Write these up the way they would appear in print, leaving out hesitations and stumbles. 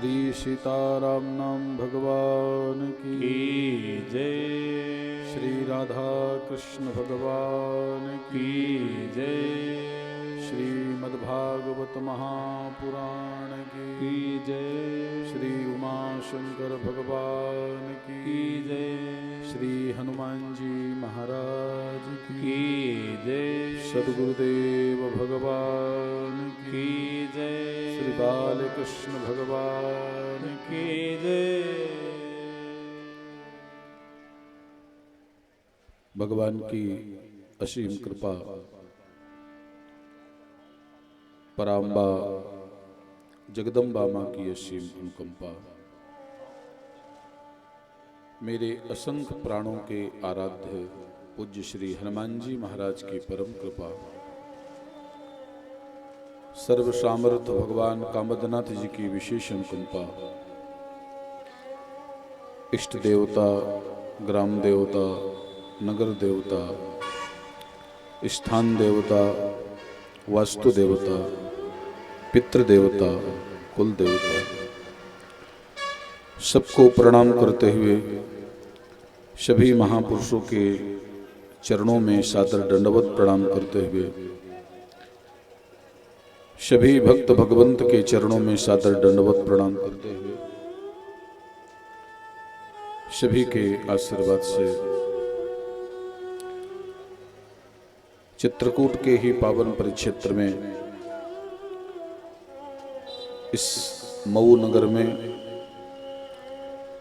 श्री सीताराम नाम भगवान की जय। श्री राधा कृष्ण भगवान की जय। श्रीमद्भागवत महापुराण की जय। श्री उमा शंकर भगवान की जय। श्री हनुमान जी महाराज की जय। सद्गुरुदेव भगवान की जय। श्री बालकृष्ण भगवान की जय। भगवान की असीम कृपा, पराम्बा जगदम्बा माँ की असीम अनुकंपा, मेरे असंख्य प्राणों के आराध्य पूज्य श्री हनुमान जी महाराज की परम कृपा, सर्व सामर्थ भगवान कामदनाथ जी की विशेष अनुकंपा, इष्ट देवता, ग्राम देवता, नगर देवता, स्थान देवता, वास्तु देवता, पितृ देवता, कुल देवता, सबको प्रणाम करते हुए सभी महापुरुषों के चरणों में सादर दंडवत प्रणाम करते हुए सभी भक्त भगवंत के चरणों में सादर दंडवत प्रणाम करते हुए सभी के आशीर्वाद से चित्रकूट के ही पावन परिक्षेत्र में इस मऊ नगर में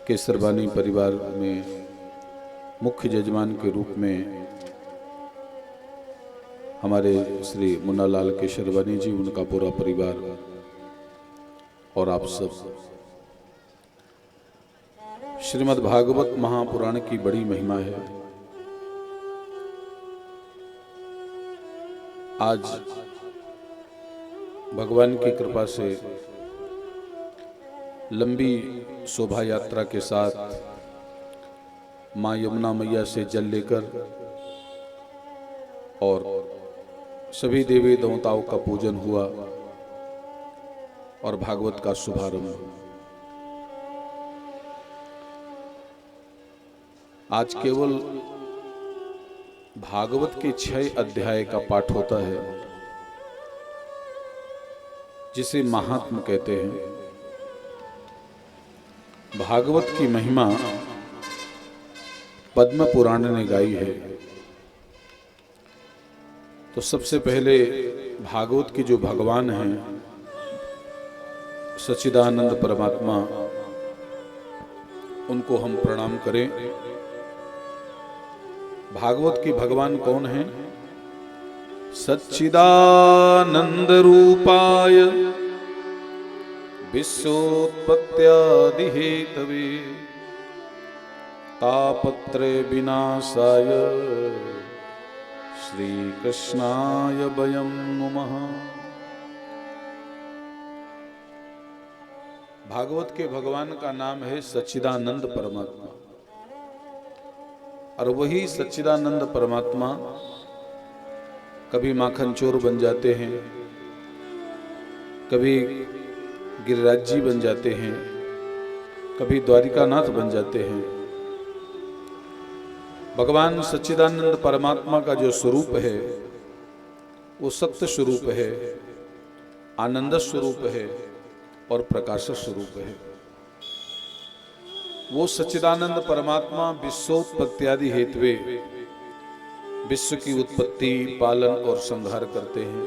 केसरवानी परिवार में मुख्य जजमान के रूप में हमारे श्री मुन्नालाल केसरवानी जी, उनका पूरा परिवार और आप सब, श्रीमद् भागवत महापुराण की बड़ी महिमा है। आज भगवान की कृपा से लंबी शोभा यात्रा के साथ माँ यमुना मैया से जल लेकर और सभी देवी देवताओं का पूजन हुआ और भागवत का शुभारंभ। आज केवल भागवत के 6 अध्याय का पाठ होता है, जिसे महात्म कहते हैं। भागवत की महिमा पद्म पुराण ने गाई है। तो सबसे पहले भागवत के जो भगवान हैं सच्चिदानंद परमात्मा, उनको हम प्रणाम करें। भागवत के भगवान कौन हैं? सच्चिदानंद रूपाय विश्वोत्पत्त्यादि हेतवे तापत्रय विनाशाय श्री कृष्णाय वयं नुमः। भागवत के भगवान का नाम है सच्चिदानंद परमात्मा, और वही सच्चिदानंद परमात्मा कभी माखन चोर बन जाते हैं, कभी गिरिराज जी बन जाते हैं, कभी द्वारिकानाथ बन जाते हैं। भगवान सच्चिदानंद परमात्मा का जो स्वरूप है वो सत्य स्वरूप है, आनंद स्वरूप है और प्रकाश स्वरूप है। वो सच्चिदानंद परमात्मा विश्वोत्पत्त्यादि हेतवे, विश्व की उत्पत्ति, पालन और संहार करते हैं।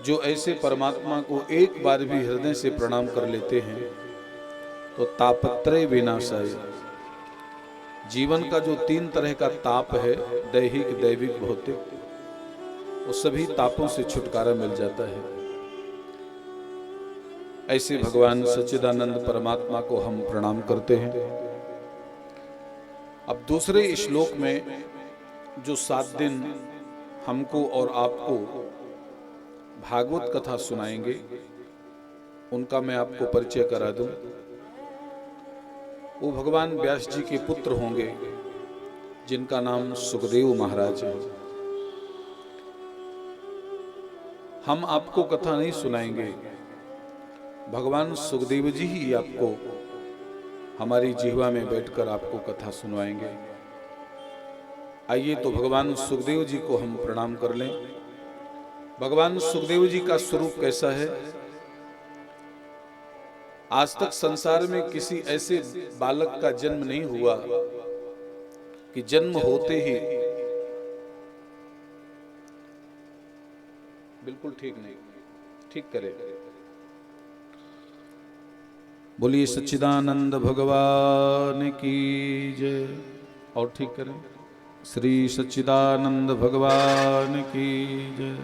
जो ऐसे परमात्मा को एक बार भी हृदय से प्रणाम कर लेते हैं तो तापत्रय विनाशाय, जीवन का जो 3 तरह का ताप है, दैहिक, दैविक, भौतिक, वो सभी तापों से छुटकारा मिल जाता है। ऐसे भगवान सच्चिदानंद परमात्मा को हम प्रणाम करते हैं। अब दूसरे श्लोक में जो 7 दिन हमको और आपको भागवत कथा सुनाएंगे, उनका मैं आपको परिचय करा दूं। वो भगवान व्यास जी के पुत्र होंगे, जिनका नाम सुखदेव महाराज है। हम आपको कथा नहीं सुनाएंगे, भगवान सुखदेव जी ही आपको हमारी जिह्वा में बैठकर आपको कथा सुनवाएंगे। आइए तो भगवान सुखदेव जी को हम प्रणाम कर लें। भगवान सुखदेव जी का स्वरूप कैसा है? आज तक संसार में किसी ऐसे बालक का जन्म नहीं हुआ कि जन्म होते ही बिल्कुल ठीक नहीं, ठीक करे। बोलिए सच्चिदानंद भगवान की जय। और ठीक करें, श्री सच्चिदानंद भगवान की जय।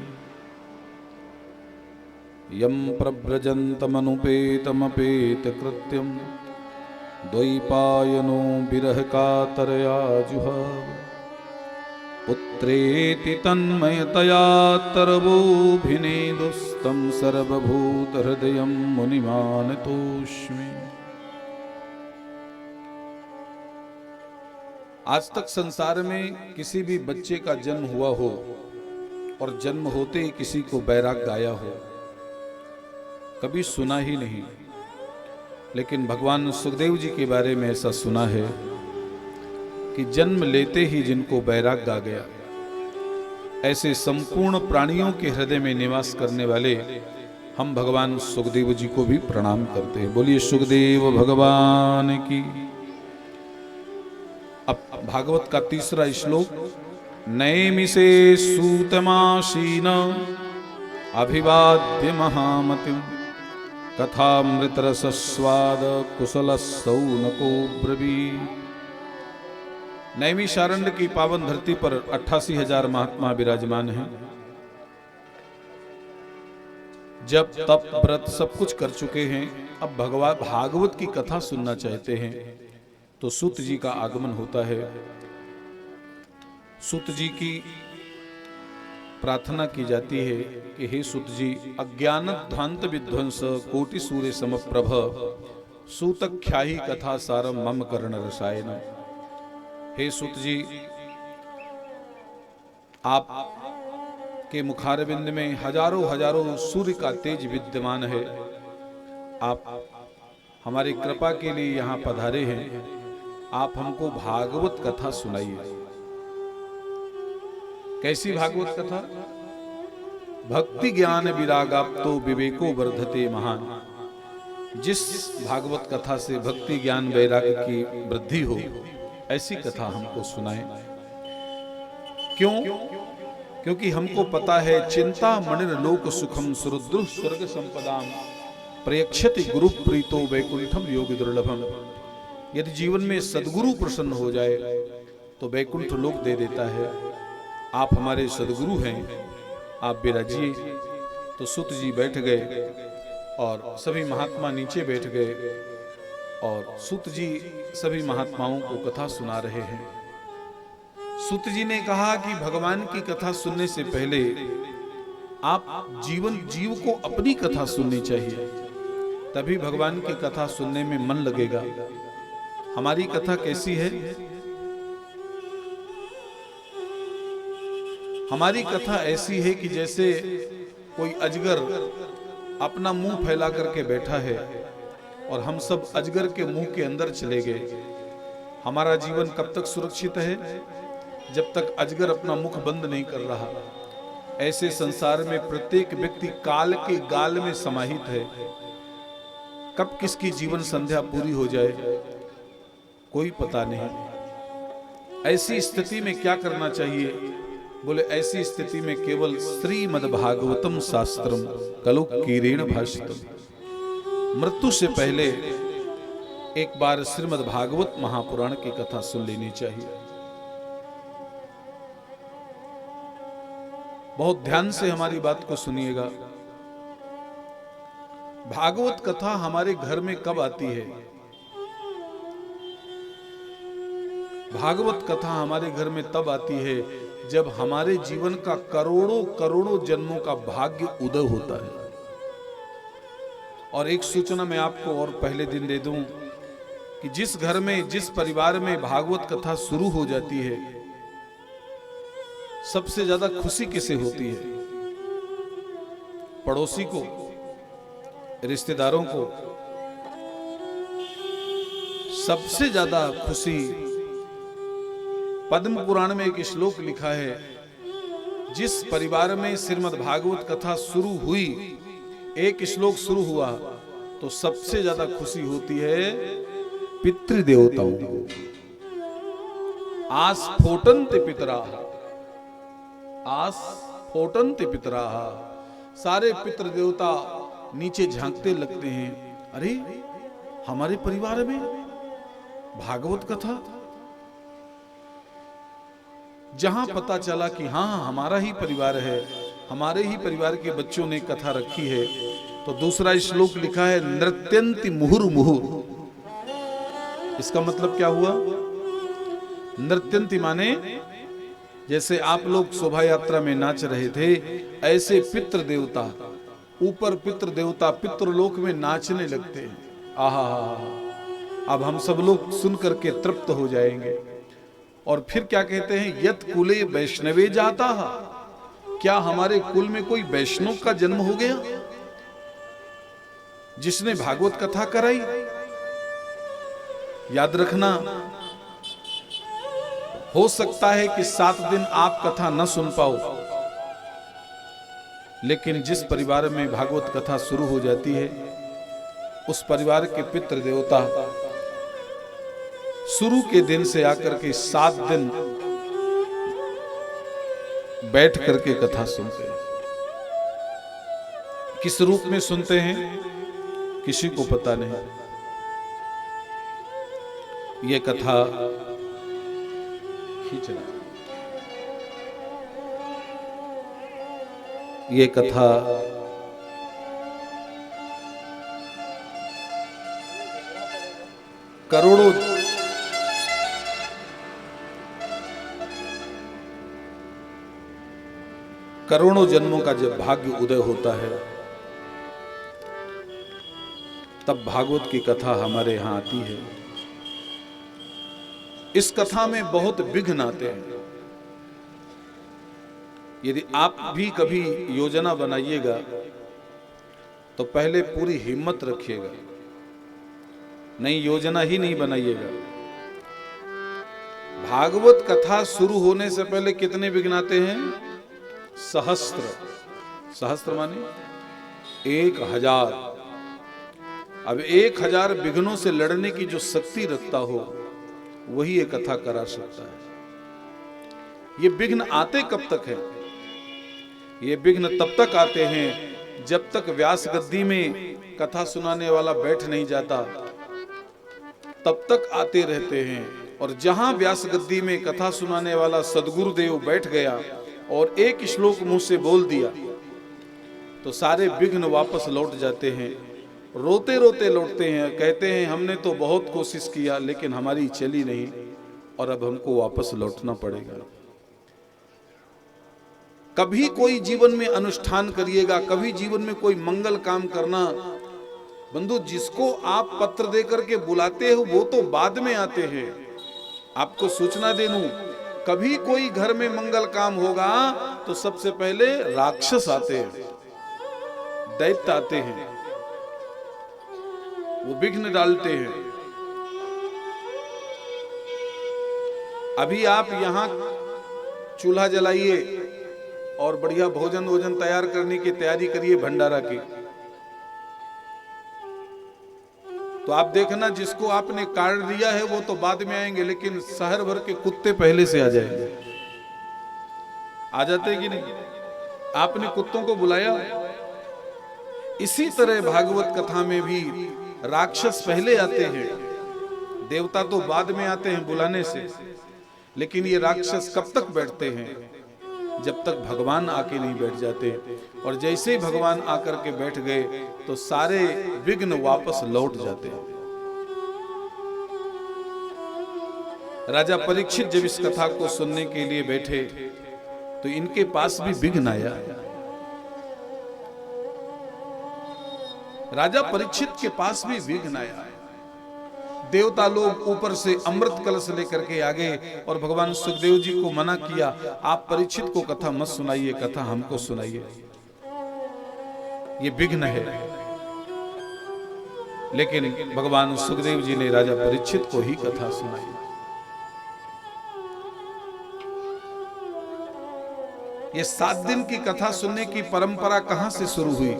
यम प्रव्रजन्तमनुपेतमपेत कृत्यं द्वैपायनो विरह कातरया जुहाव पुत्रेति तन्मयतया तरवोभिनेदुस्तं सर्वभूतहृदयं मुनिमानतोऽस्मि। आज तक संसार में किसी भी बच्चे का जन्म हुआ हो और जन्म होते ही किसी को बैराग आया हो, कभी सुना ही नहीं। लेकिन भगवान सुखदेव जी के बारे में ऐसा सुना है कि जन्म लेते ही जिनको बैराग आ गया, ऐसे संपूर्ण प्राणियों के हृदय में निवास करने वाले हम भगवान सुखदेव जी को भी प्रणाम करते हैं। बोलिए सुखदेव भगवान की। अब भागवत का तीसरा श्लोक। नैमिषे सूतमासीन अभिवाद्य महामतिम कथामृतरसस्वाद कुशलसौनको ब्रवीत्। नैमिषारण्य की पावन धरती पर 88,000 महात्मा विराजमान हैं। जब तप व्रत सब कुछ कर चुके हैं, अब भगवान भागवत की कथा सुनना चाहते हैं, तो सूत जी का आगमन होता है। सूत जी की प्रार्थना की जाती है कि हे सूत जी, अज्ञान ध्वांत विध्वंस कोटि सूर्य समप्रभ सूतख्याही कथा सारम मम कर्ण रसायन। हे सूत जी, आप के मुखारविंद में हजारों हजारों सूर्य का तेज विद्यमान है। आप हमारी कृपा के लिए यहाँ पधारे हैं। आप हमको भागवत कथा सुनाइए। कैसी भागवत कथा? भक्ति ज्ञान विरागाप्तो विवेको वर्धते महान। जिस भागवत कथा से भक्ति ज्ञान वैराग्य की वृद्धि हो, ऐसी कथा हमको सुनाएं। क्यों? क्योंकि हमको पता है चिंता मणिर लोक सुखम सुरुद्रु स्वर्ग संपदाम प्रयक्षति गुरु प्रीतो वैकुंठम योगी दुर्लभम। यदि जीवन में सदगुरु प्रसन्न हो जाए तो वैकुंठ लोक दे देता है। आप हमारे सदगुरु हैं, आप विराजिए। तो सूत जी बैठ गए और सभी महात्मा नीचे बैठ गए और सूत जी सभी महात्माओं को कथा सुना रहे हैं। सूत जी ने कहा कि भगवान की कथा सुनने से पहले आप जीव को अपनी कथा सुननी चाहिए, तभी भगवान की कथा सुनने में मन लगेगा। हमारी कथा कैसी है? हमारी कथा ऐसी है कि जैसे कोई अजगर अपना मुंह फैला करके बैठा है और हम सब अजगर के मुंह के अंदर चले गए। हमारा जीवन कब तक सुरक्षित है? जब तक अजगर अपना मुख बंद नहीं कर रहा। ऐसे संसार में प्रत्येक व्यक्ति काल के गाल में समाहित है। कब किसकी जीवन संध्या पूरी हो जाए कोई पता नहीं। ऐसी स्थिति में क्या करना चाहिए? बोले ऐसी स्थिति में केवल श्रीमद्भागवतम शास्त्रम कलु कीरेण भाषितम। मृत्यु से पहले एक बार श्रीमद्भागवत महापुराण की कथा सुन लेनी चाहिए। बहुत ध्यान से हमारी बात को सुनिएगा। भागवत कथा हमारे घर में कब आती है? भागवत कथा हमारे घर में तब आती है जब हमारे जीवन का करोड़ों करोड़ों जन्मों का भाग्य उदय होता है। और एक सूचना मैं आपको और पहले दिन दे दूं कि जिस घर में, जिस परिवार में भागवत कथा शुरू हो जाती है, सबसे ज्यादा खुशी किसे होती है? पड़ोसी को। रिश्तेदारों को सबसे ज्यादा खुशी, पद्म पुराण में एक श्लोक लिखा है, जिस परिवार में श्रीमद् भागवत कथा शुरू हुई, एक श्लोक शुरू हुआ तो सबसे ज्यादा खुशी होती है पितृदेवताओं को। आस्फोटन्ति पितराः, आस्फोटन्ति पितराः, सारे पितृ देवता नीचे झांकते लगते हैं, अरे हमारे परिवार में भागवत कथा। जहां पता चला कि हाँ हमारा ही परिवार है, हमारे ही परिवार के बच्चों ने कथा रखी है, तो दूसरा श्लोक लिखा है नृत्यन्ति मुहुर्मुहुः। इसका मतलब क्या हुआ? नृत्यन्ति माने जैसे आप लोग शोभा यात्रा में नाच रहे थे, ऐसे पितृ देवता, ऊपर पितृ देवता पितृलोक में नाचने लगते हैं। आहा, अब हम सब लोग सुन करके तृप्त हो जाएंगे। और फिर क्या कहते हैं, यत कुले वैष्णवे जाता, क्या हमारे कुल में कोई वैष्णव का जन्म हो गया जिसने भागवत कथा कराई। याद रखना, हो सकता है कि 7 दिन आप कथा न सुन पाओ, लेकिन जिस परिवार में भागवत कथा शुरू हो जाती है, उस परिवार के पितृ देवता शुरू के दिन से आकर के 7 दिन बैठ करके कथा सुनते हैं। किस रूप में सुनते हैं किसी को पता नहीं। ये कथा खींचना, ये कथा करोड़ों जन्मों का जब भाग्य उदय होता है, तब भागवत की कथा हमारे यहां आती है। इस कथा में बहुत विघ्न आते हैं। यदि आप भी कभी योजना बनाइएगा तो पहले पूरी हिम्मत रखिएगा, नहीं योजना ही नहीं बनाइएगा। भागवत कथा शुरू होने से पहले कितने विघ्न आते हैं? सहस्त्र। सहस्त्र माने 1000। अब 1000 विघ्नों से लड़ने की जो शक्ति रखता हो, वही ये कथा करा सकता है। ये विघ्न आते कब तक है? ये विघ्न तब तक आते हैं जब तक व्यास गद्दी में कथा सुनाने वाला बैठ नहीं जाता, तब तक आते रहते हैं। और जहां व्यास गद्दी में कथा सुनाने वाला सदगुरुदेव बैठ गया और एक श्लोक मुंह से बोल दिया, तो सारे विघ्न वापस लौट जाते हैं। रोते रोते लौटते हैं, कहते हैं हमने तो बहुत कोशिश किया लेकिन हमारी चली नहीं, और अब हमको वापस लौटना पड़ेगा। कभी कोई जीवन में अनुष्ठान करिएगा, कभी जीवन में कोई मंगल काम करना। बंधु, जिसको आप पत्र दे करके बुलाते हो वो तो बाद में आते हैं। आपको सूचना दे दूं, कभी कोई घर में मंगल काम होगा तो सबसे पहले राक्षस आते हैं, दैत्य आते हैं, वो विघ्न डालते हैं। अभी आप यहां चूल्हा जलाइए और बढ़िया भोजन तैयार करने की तैयारी करिए भंडारा की, तो आप देखना जिसको आपने कार्ड दिया है वो तो बाद में आएंगे, लेकिन शहर भर के कुत्ते पहले से आ जाएंगे। आ जाते कि नहीं? आपने कुत्तों को बुलाया। इसी तरह भागवत कथा में भी राक्षस पहले आते हैं, देवता तो बाद में आते हैं बुलाने से। लेकिन ये राक्षस कब तक बैठते हैं? जब तक भगवान आके नहीं बैठ जाते। और जैसे ही भगवान आकर के बैठ गए तो सारे विघ्न वापस लौट जाते हैं। राजा परीक्षित जब इस कथा को सुनने के लिए बैठे तो इनके पास भी विघ्न आया। राजा परीक्षित के पास भी विघ्न आया। देवता लोग ऊपर से अमृत कलश लेकर के आ गए और भगवान सुखदेव जी को मना किया, आप परीक्षित को कथा मत सुनाइए, कथा हमको सुनाइए, ये विघ्न है। लेकिन भगवान सुखदेव जी ने राजा परीक्षित को ही कथा सुनाई। ये 7 दिन की कथा सुनने की परंपरा कहां से शुरू हुई?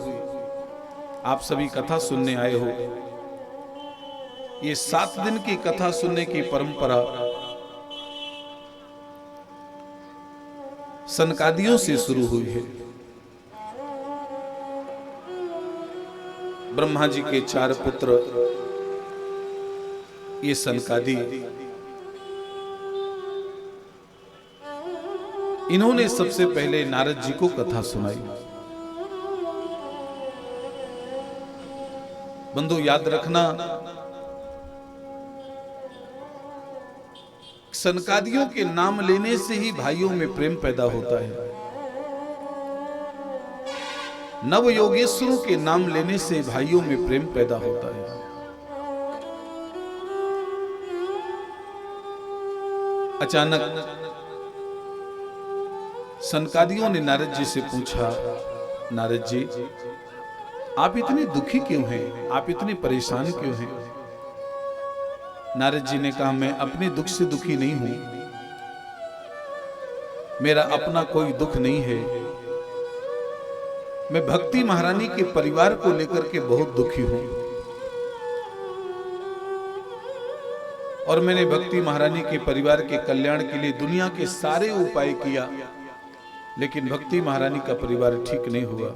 आप सभी कथा सुनने आए हो। ये 7 दिन की कथा सुनने की परंपरा सनकादियों से शुरू हुई है। ब्रह्मा जी के 4 पुत्र ये सनकादि, इन्होंने सबसे पहले नारद जी को कथा सुनाई। बंधु याद रखना, सनकादियों के नाम लेने से ही भाइयों में प्रेम पैदा होता है। नव योगेश्वरों के नाम लेने से भाइयों में प्रेम पैदा होता है। अचानक सनकादियों ने नारद जी से पूछा, नारद जी आप इतने दुखी क्यों हैं? आप इतने परेशान क्यों हैं? नारद जी ने कहा, मैं अपने दुख से दुखी नहीं हूं, मेरा अपना कोई दुख नहीं है। मैं भक्ति महारानी के परिवार को लेकर के बहुत दुखी हूं और मैंने भक्ति महारानी के परिवार के कल्याण के लिए दुनिया के सारे उपाय किया, लेकिन भक्ति महारानी का परिवार ठीक नहीं हुआ।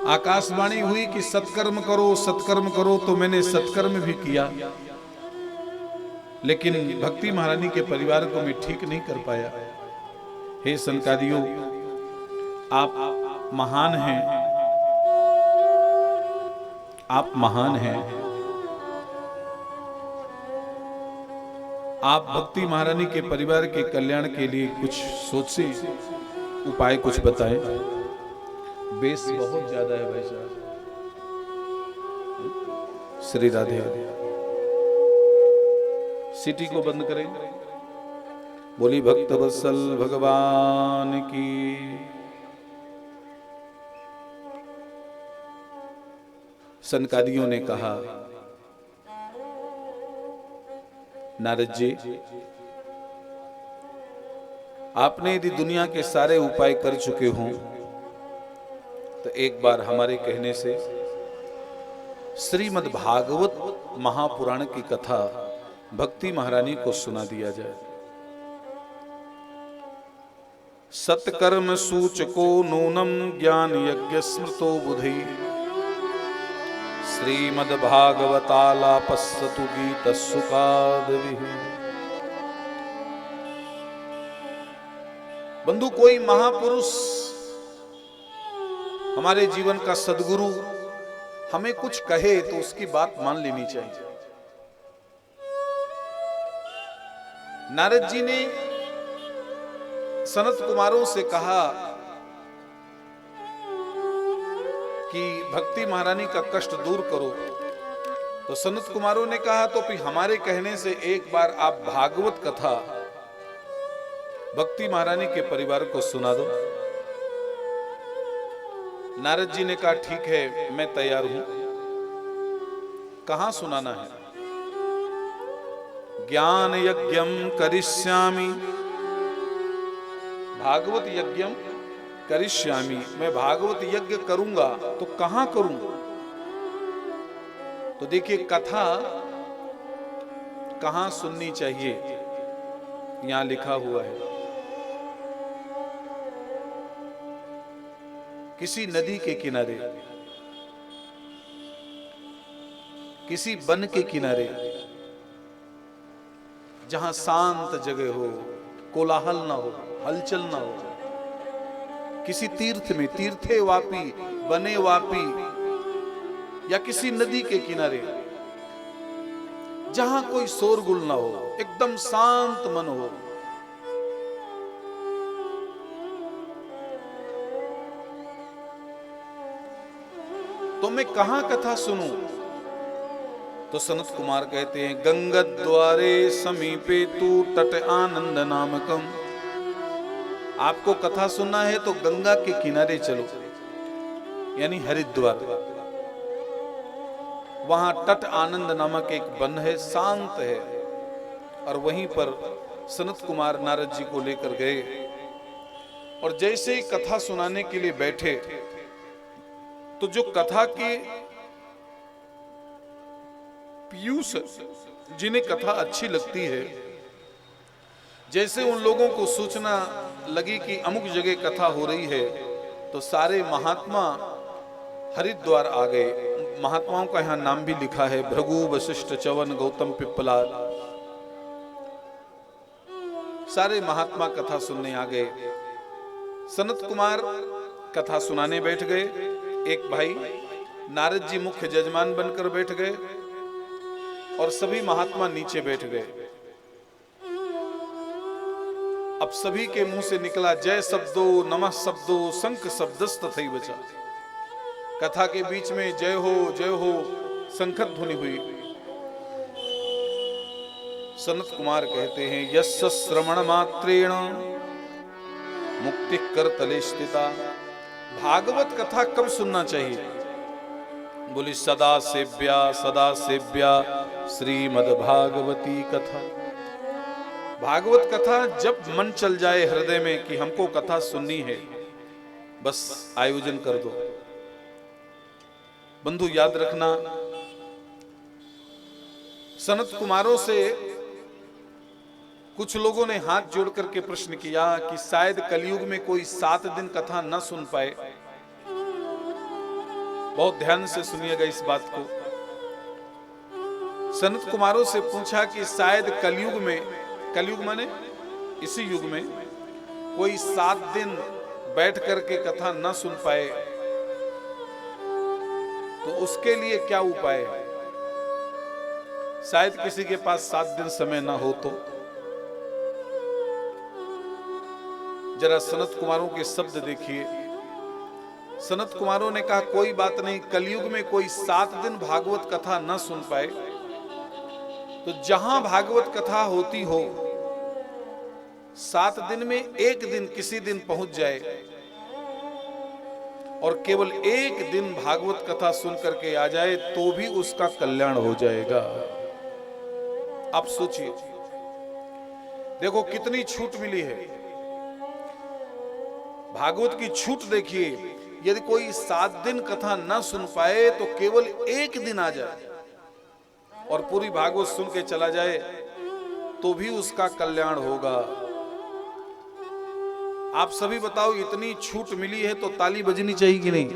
आकाशवाणी हुई कि सत्कर्म करो, सत्कर्म करो, तो मैंने सत्कर्म भी किया, लेकिन भक्ति महारानी के परिवार को मैं ठीक नहीं कर पाया। हे सनकादियों, आप महान हैं, आप महान हैं। आप भक्ति महारानी के परिवार के कल्याण के लिए कुछ सोचे, उपाय कुछ बताएं। बेस बहुत ज्यादा है भाई साहब। श्री राधे। सिटी को बंद करें। बोली भक्त वत्सल भगवान की। सनकादियों ने कहा, नारद जी आपने यदि दुनिया के सारे उपाय कर चुके हों तो एक बार हमारे कहने से श्रीमद् भागवत महापुराण की कथा भक्ति महारानी को सुना दिया जाए। सत्कर्म सूचको नूनम ज्ञान यज्ञ स्मृतो बुधि श्रीमद् भागवतालापस्सतु गीत सुखादविः। बंधु, कोई महापुरुष, हमारे जीवन का सदगुरु हमें कुछ कहे तो उसकी बात मान लेनी चाहिए। नारद जी ने सनत कुमारों से कहा कि भक्ति महारानी का कष्ट दूर करो, तो सनत कुमारों ने कहा तो फिर हमारे कहने से एक बार आप भागवत कथा भक्ति महारानी के परिवार को सुना दो। नारद जी ने कहा, ठीक है, मैं तैयार हूं। कहां सुनाना है? ज्ञान यज्ञम करिष्यामि, भागवत यज्ञम करिष्यामि, मैं भागवत यज्ञ करूंगा, तो कहां करूं? तो देखिए, कथा कहां सुननी चाहिए यहां लिखा हुआ है। किसी नदी के किनारे, किसी वन के किनारे, जहां शांत जगह हो, कोलाहल ना हो, हलचल ना हो, किसी तीर्थ में, तीर्थे वापी, बने वापी, या किसी नदी के किनारे जहां कोई शोरगुल ना हो, एकदम शांत मन हो। तो मैं कहां कथा सुनूं? तो सनत कुमार कहते हैं, गंगा द्वारे समीपे तू तट आनंद नामकम। आपको कथा सुनना है तो गंगा के किनारे चलो। यानी हरिद्वार। वहां तट आनंद नामक एक वन है, शांत है, और वहीं पर सनत कुमार नारद जी को लेकर गए। और जैसे ही कथा सुनाने के लिए बैठे तो जो कथा के पीयूष, जिन्हें कथा अच्छी लगती है, जैसे उन लोगों को सूचना लगी कि अमुक जगह कथा हो रही है, तो सारे महात्मा हरिद्वार आ गए। महात्माओं का यहाँ नाम भी लिखा है, भृगु, वशिष्ठ, च्यवन, गौतम, पिप्पलाद। सारे महात्मा कथा सुनने आ गए। सनत कुमार कथा सुनाने बैठ गए। एक भाई नारद जी मुख्य जजमान बनकर बैठ गए और सभी महात्मा नीचे बैठ गए। अब सभी के मुंह से निकला जय शब्दो, नमः शब्दो, शंख शब्दस्तथै बचा। कथा के बीच में जय हो शंखत ध्वनि हुई। सनत कुमार कहते हैं, यस्य श्रवण मात्रेण मुक्ति कर तले स्थिता। भागवत कथा कब सुनना चाहिए? बोली सदा सेव्या श्रीमद् भागवती कथा। भागवत कथा जब मन चल जाए हृदय में कि हमको कथा सुननी है, बस आयोजन कर दो। बंधु याद रखना, सनत कुमारों से कुछ लोगों ने हाथ जोड़ करके प्रश्न किया कि शायद कलयुग में कोई 7 दिन कथा न सुन पाए। बहुत ध्यान से सुनिएगा इस बात को। सनत कुमारों से पूछा कि शायद कलयुग में, कलयुग माने इसी युग में, कोई 7 दिन बैठ करके कथा न सुन पाए, तो उसके लिए क्या उपाय है? शायद किसी के पास 7 दिन समय ना हो तो। जरा सनत कुमारों के शब्द देखिए। सनत कुमारों ने कहा कोई बात नहीं, कलयुग में कोई 7 दिन भागवत कथा न सुन पाए तो जहां भागवत कथा होती हो, 7 दिन में एक दिन किसी दिन पहुंच जाए और केवल एक दिन भागवत कथा सुन करके आ जाए तो भी उसका कल्याण हो जाएगा। आप सोचिए, देखो कितनी छूट मिली है। भागवत की छूट देखिए। यदि कोई 7 दिन कथा ना सुन पाए तो केवल एक दिन आ जाए और पूरी भागवत सुन के चला जाए तो भी उसका कल्याण होगा। आप सभी बताओ, इतनी छूट मिली है तो ताली बजनी चाहिए कि नहीं?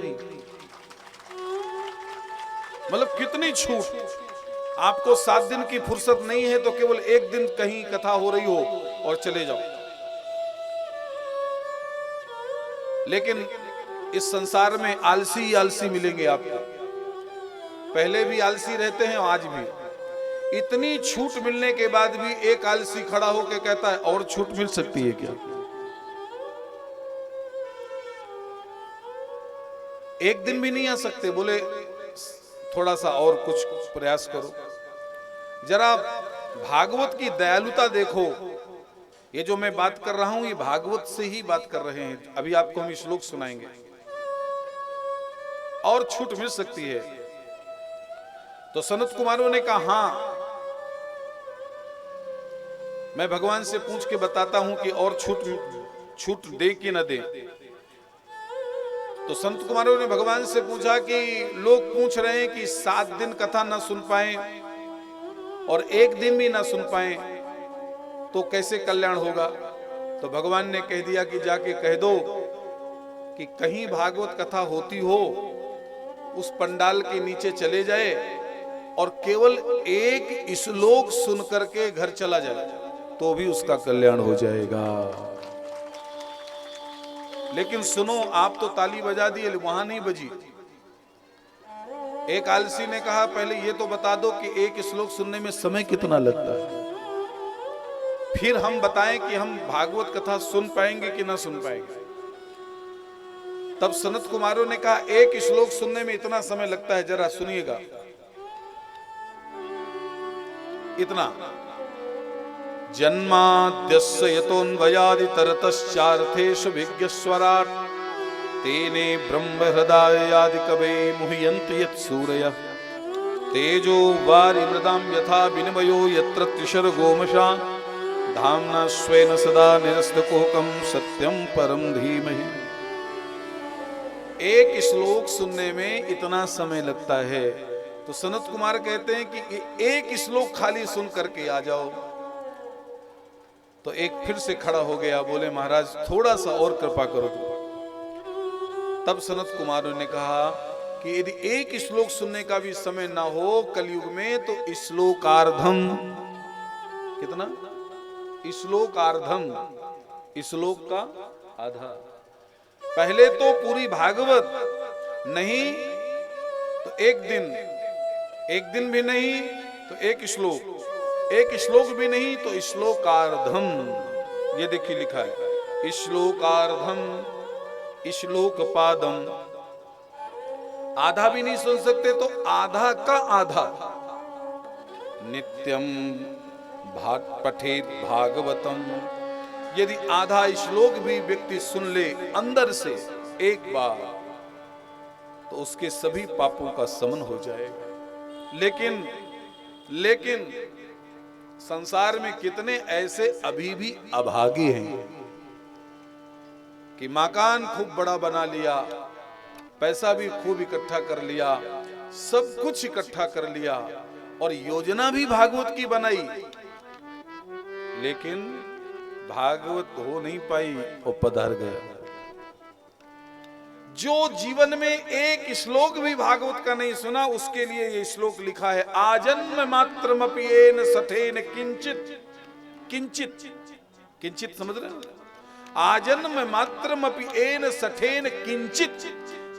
मतलब कितनी छूट। आपको 7 दिन की फुर्सत नहीं है तो केवल एक दिन कहीं कथा हो रही हो और चले जाओ। लेकिन इस संसार में आलसी आलसी मिलेंगे आपको। पहले भी आलसी रहते हैं, आज भी। इतनी छूट मिलने के बाद भी एक आलसी खड़ा होकर कहता है और छूट मिल सकती है क्या? एक दिन भी नहीं आ सकते, बोले थोड़ा सा और कुछ प्रयास करो। जरा भागवत की दयालुता देखो। ये जो मैं बात कर रहा हूं ये भागवत से ही बात कर रहे हैं। अभी आपको हम श्लोक सुनाएंगे। और छूट मिल सकती है। तो सनत कुमारों ने कहा हां, मैं भगवान से पूछ के बताता हूं कि और छूट दे कि न दे। तो संत कुमारों ने भगवान से पूछा कि लोग पूछ रहे हैं कि 7 दिन कथा ना सुन पाए और एक दिन भी ना सुन पाए तो कैसे कल्याण होगा? तो भगवान ने कह दिया कि जाके कह दो कि कहीं भागवत कथा होती हो उस पंडाल के नीचे चले जाए और केवल एक श्लोक सुन करके घर चला जाए तो भी उसका कल्याण हो जाएगा। लेकिन सुनो, आप तो ताली बजा दिए, वहां नहीं बजी। एक आलसी ने कहा पहले ये तो बता दो कि एक श्लोक सुनने में समय कितना लगता है, फिर हम बताएं कि हम भागवत कथा सुन पाएंगे कि ना सुन पाएंगे। तब सनत कुमारों ने कहा एक श्लोक सुनने में इतना समय लगता है, जरा सुनिएगा। इतना जन्माद्यस्य यतोन्वयादितरतश्चार्थेषु विज्ञस्वराट् तेने ब्रह्म हृदयादि कवे मुह्यन्ति यत् सूरयः तेजो वारि मृदां यथा विनिमयो यत्र त्रिशर्गो मशा धाम्ना स्वेन सदा निरस्तकुहकं सत्यं परम धीमहि। एक श्लोक सुनने में इतना समय लगता है, तो सनत कुमार कहते हैं कि एक श्लोक खाली सुन करके आ जाओ। तो एक फिर से खड़ा हो गया, बोले महाराज थोड़ा सा और कृपा करो। तब सनत कुमार ने कहा कि यदि एक श्लोक सुनने का भी समय ना हो कलयुग में, तो श्लोकार्धम, कितना? श्लोकार्धम, श्लोक का आधा। पहले तो पूरी भागवत नहीं तो एक दिन भी नहीं तो एक श्लोक भी नहीं तो श्लोकार्धम। ये देखिए लिखा है श्लोकार्धम श्लोकपादम। आधा भी नहीं सुन सकते तो आधा का आधा। नित्यम पठेत भागवतम। यदि आधा श्लोक भी व्यक्ति सुन ले अंदर से एक बार, तो उसके सभी पापों का शमन हो जाएगा। लेकिन संसार में कितने ऐसे अभी भी अभागे हैं कि मकान खूब बड़ा बना लिया, पैसा भी खूब इकट्ठा कर लिया, सब कुछ इकट्ठा कर लिया और योजना भी भागवत की बनाई, लेकिन भागवत हो नहीं पाई और पधार गया। जो जीवन में एक श्लोक भी भागवत का नहीं सुना, उसके लिए ये श्लोक लिखा है आजन्म मात्रमपि येन सठेन किंचित समझ रहे हैं? आजन्म मात्रमपि येन सठेन किंचित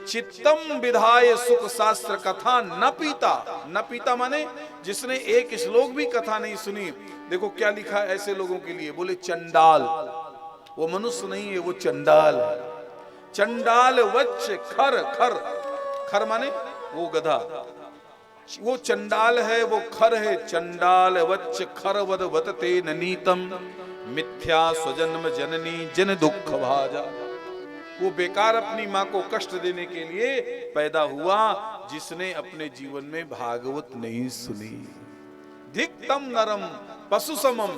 चित्तम विधाय सुख शास्त्र कथा न पीता माने जिसने एक श्लोक भी कथा नहीं सुनी। देखो क्या लिखा है ऐसे लोगों के लिए, बोले चंडाल। वो मनुष्य नहीं है, वो चंडाल है। चंडाल वच्च खर माने वो गधा, वो चंडाल है, वो खर है। चंडाल वच्च खर वद वतते नीतम मिथ्या स्वजन्म जननी जन दुख भाजा। वो बेकार अपनी माँ को कष्ट देने के लिए पैदा हुआ, जिसने अपने जीवन में भागवत नहीं सुनी। धिक्तम नरम पशु समम।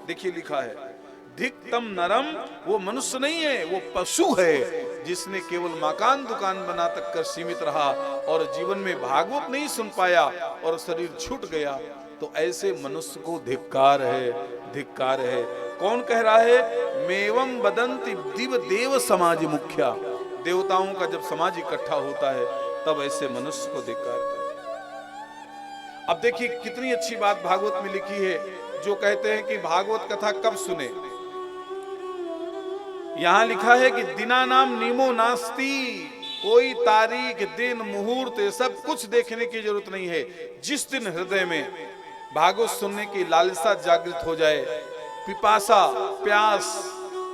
देखिए लिखा है धिक्तम नरम, वो मनुष्य नहीं है, वो पशु है, जिसने केवल मकान दुकान बना तक कर सीमित रहा और जीवन में भागवत नहीं सुन पाया और शरीर छूट गया। तो ऐसे मनुष्य को धिक्कार है। कौन कह रहा है? मेवम बदंति दिव देव समाज मुख्या। देवताओं का जब समाज इकट्ठा होता है तब ऐसे मनुष्य को धिक्कार है। अब देखिए कितनी अच्छी बात भागवत में लिखी है, जो कहते हैं कि भागवत कथा कब सुने। यहां लिखा है कि दिना नाम नीमो नास्ती। कोई तारीख, दिन, मुहूर्त सब कुछ देखने की जरूरत नहीं है। जिस दिन हृदय में भागवत सुनने की लालसा जागृत हो जाए, पिपासा, प्यास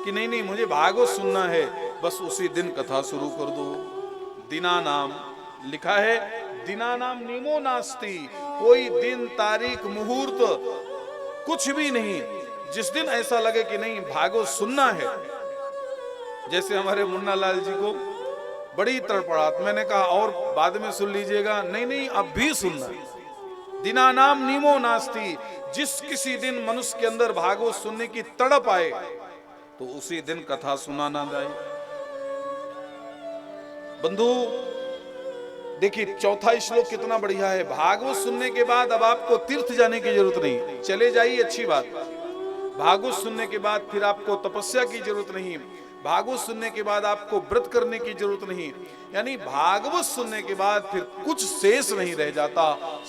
कि नहीं मुझे भागवत सुनना है, बस उसी दिन कथा शुरू कर दो। दिना नाम लिखा है, दिना नाम नीमो नास्ती। कोई दिन, तारीख, मुहूर्त कुछ भी नहीं। जिस दिन ऐसा लगे कि नहीं भागवत सुनना है, जैसे हमारे मुन्ना लाल जी को बड़ी तड़पड़ाहट, मैंने कहा और बाद में सुन लीजिएगा, नहीं अब भी सुनना। दिना नाम नीमो नास्ती। जिस किसी दिन मनुष्य के अंदर भागवत सुनने की तड़प आए तो उसी दिन कथा सुनाना जाए। बंधु देखिए चौथा श्लोक कितना बढ़िया है। भागवत सुनने के बाद अब आपको तीर्थ जाने की जरूरत नहीं, चले जाइए अच्छी बात। भागवत सुनने के बाद फिर आपको तपस्या की जरूरत नहीं, भागवत सुनने के बाद आपको व्रत करने की जरूरत नहीं। यानी भागवत सुनने के बाद फिर कुछ शेष नहीं रह जाता,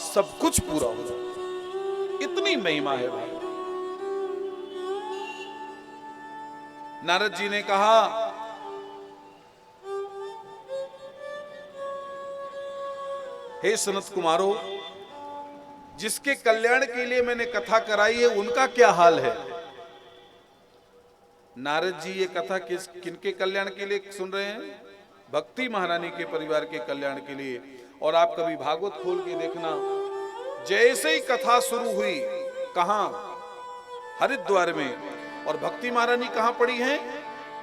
सब कुछ पूरा हो जाता। इतनी महिमा है भागवत। नारद जी ने कहा हे सनत कुमारो, जिसके कल्याण के लिए मैंने कथा कराई है उनका क्या हाल है। नारद जी ये कथा किनके कल्याण के लिए सुन रहे हैं? भक्ति महारानी के परिवार के कल्याण के लिए। और आप कभी भागवत खोल के देखना, जैसे ही कथा शुरू हुई, कहां? हरिद्वार में। और भक्ति महारानी कहां पड़ी हैं?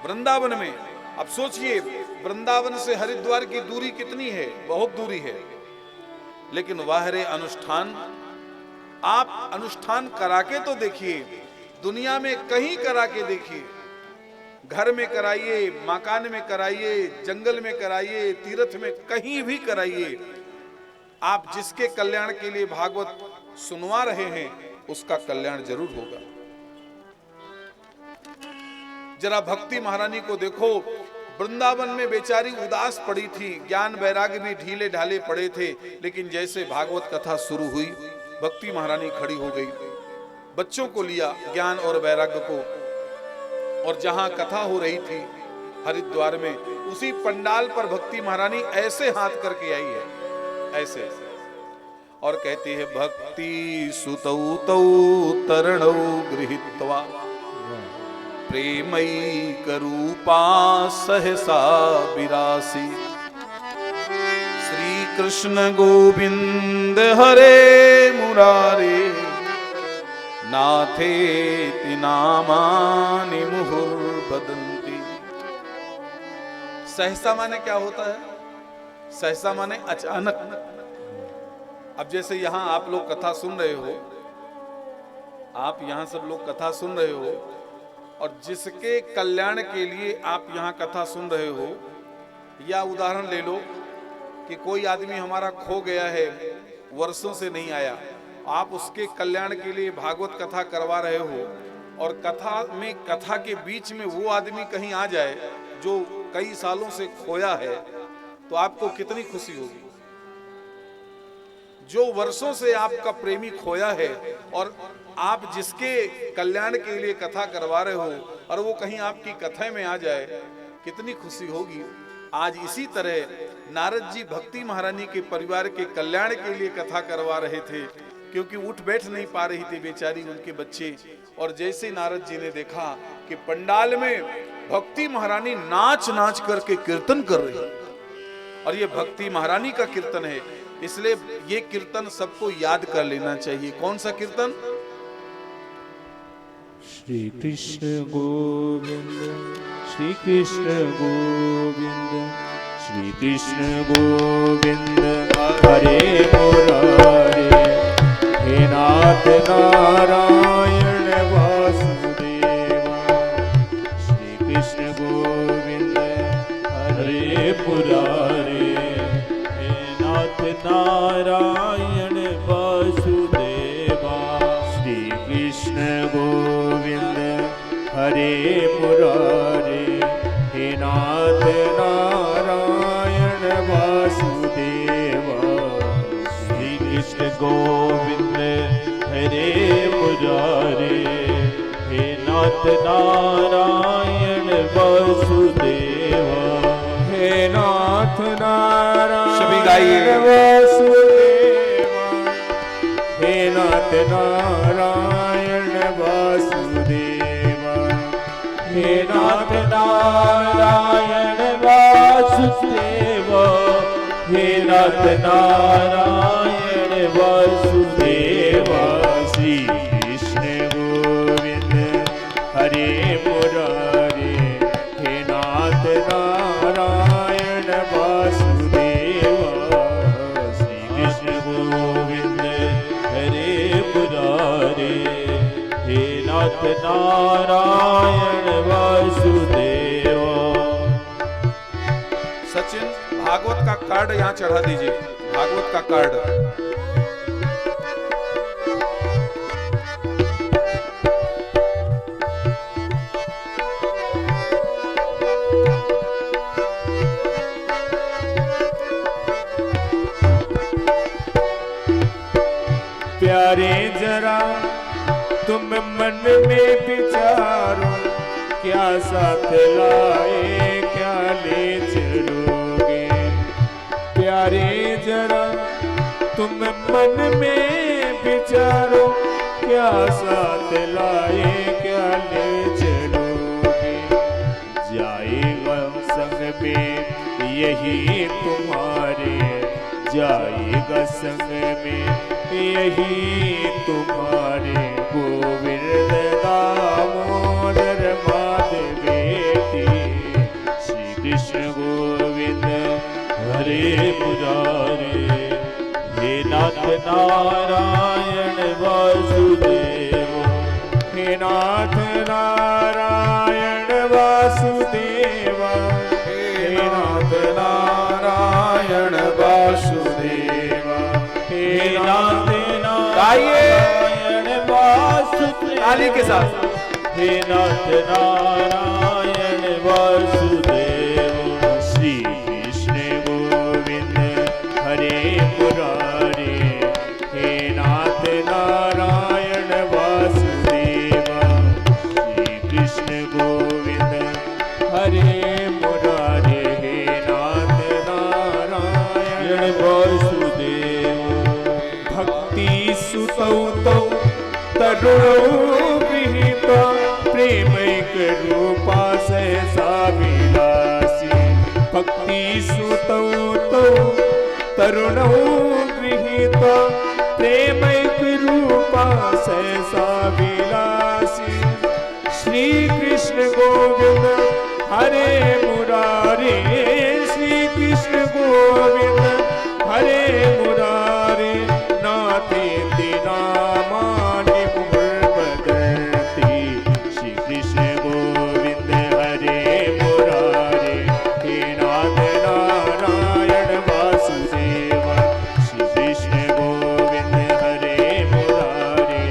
वृंदावन में। अब सोचिए वृंदावन से हरिद्वार की दूरी कितनी है? बहुत दूरी है। लेकिन वह रे अनुष्ठान, आप अनुष्ठान करा के तो देखिए, दुनिया में कहीं करा के देखिए, घर में कराइए, मकान में कराइए, जंगल में कराइए, तीर्थ में, कहीं भी कराइए, आप जिसके कल्याण के लिए भागवत सुनवा रहे हैं उसका कल्याण जरूर होगा। जरा भक्ति महारानी को देखो, वृंदावन में बेचारी उदास पड़ी थी, ज्ञान वैराग्य भी ढीले ढाले पड़े थे, लेकिन जैसे भागवत कथा शुरू हुई भक्ति महारानी खड़ी हो गई, बच्चों को लिया ज्ञान और वैराग्य को, और जहां कथा हो रही थी हरिद्वार में, उसी पंडाल पर भक्ति महारानी ऐसे हाथ करके आई है, ऐसे, और कहती है भक्ति सुतौ तौ तरणौ गृहीत्वा प्रेमैक रूपा सहसा विरासी, श्री कृष्ण गोविंद हरे मुरारे नाथेति नामानि मुहुर्वदन्ति। सहसा माने क्या होता है? सहसा माने अचानक। अब जैसे यहां आप लोग कथा सुन रहे हो, आप यहां सब लोग कथा सुन रहे हो, और जिसके कल्याण के लिए आप यहाँ कथा सुन रहे हो, या उदाहरण ले लो कि कोई आदमी हमारा खो गया है, वर्षों से नहीं आया, आप उसके कल्याण के लिए भागवत कथा करवा रहे हो, और कथा में, कथा के बीच में वो आदमी कहीं आ जाए जो कई सालों से खोया है, तो आपको कितनी खुशी होगी। जो वर्षों से आपका प्रेमी खोया है और आप जिसके कल्याण के लिए कथा करवा रहे हो, और वो कहीं आपकी कथा में आ जाए, कितनी खुशी होगी। आज इसी तरह नारद जी भक्ति महारानी के परिवार के कल्याण के लिए कथा करवा रहे थे, क्योंकि उठ बैठ नहीं पा रही थी बेचारी उनके बच्चे। और जैसे नारद जी ने देखा कि पंडाल में भक्ति महारानी नाच नाच करके कीर्तन कर रही, और ये भक्ति महारानी का कीर्तन है, इसलिए ये कीर्तन सबको याद कर लेना चाहिए। कौन सा कीर्तन? श्री कृष्ण गोविंद, श्री कृष्ण गोविंद, श्री कृष्ण गोविंद हरे मुरारे, हे नाथ नारायण वासुदेवा। श्री कृष्ण गोविंद हरे मुरारे, हे नाथ नारायण वासुदेवा। श्री कृष्ण गोविंद हरे मुरारे, हे नाथ नारायण वासुदेवा। श्री कृष्ण गोविंद हरे मुरारे, हे नाथ नारायण वासुदेवा। हे नाथ नारायण वासुदेवा, हे नाथ नारायण वासुदेवा। हे नाथ नारायण वासुदेवा, हे नाथ नारायण वासुदेवा। श्री कृष्ण गोविंद हरे मुरारे, हे नाथ नारायण वासुदेवा। श्री कृष्ण गोविंद हरे मुरारे, हे नाथ नारायण वासुदेवा। सचिन, भागवत का कार्ड यहाँ चढ़ा दीजिए, भागवत का कार्ड। प्यारे जरा तुम मन में विचारो, क्या साथ लाए क्या ले चलोगे। प्यारे जरा तुम मन में विचारो, क्या साथ लाए क्या ले चलोगे। जाएगा संग में यही तुम्हारे, जाएगा संग में यही तुम्हारे। गोविंद दामोदर माधव बेटी, श्री कृष्ण गोविंद नाथ नारायण वासुदेव, हे नाथ नारायण वासुदेव, हे नाथ नारायण वासुदेव, हे नाथ गाइए नारायण वासुदेव, ताली के साथ, हे नाथ नारायण वासुदेव, श्री कृष्ण गोविंद हरे मुरारे, हे नाथ नारायण वासुदेव, श्री कृष्ण गोविंद हरे मुरारे, हे नाथ नारायण वासुदेव, भक्ति सुतौ तौ तरुणौ विहिता, प्रेमैक रूपा सहसा विलासी, भक्ति सुतौ तौ तरुणौ गृहीता, प्रेमैक रूपा सहसा विलासी, श्री कृष्ण गोविंद हरे मुरारे, श्री कृष्ण गोविंद हरे मुरारे, नाते नामानि बदलती, श्री कृष्ण गोविंद हरे मुरारे, हे नाथ नारायण वासुदेव, श्री कृष्ण गोविंद हरे मुरारे,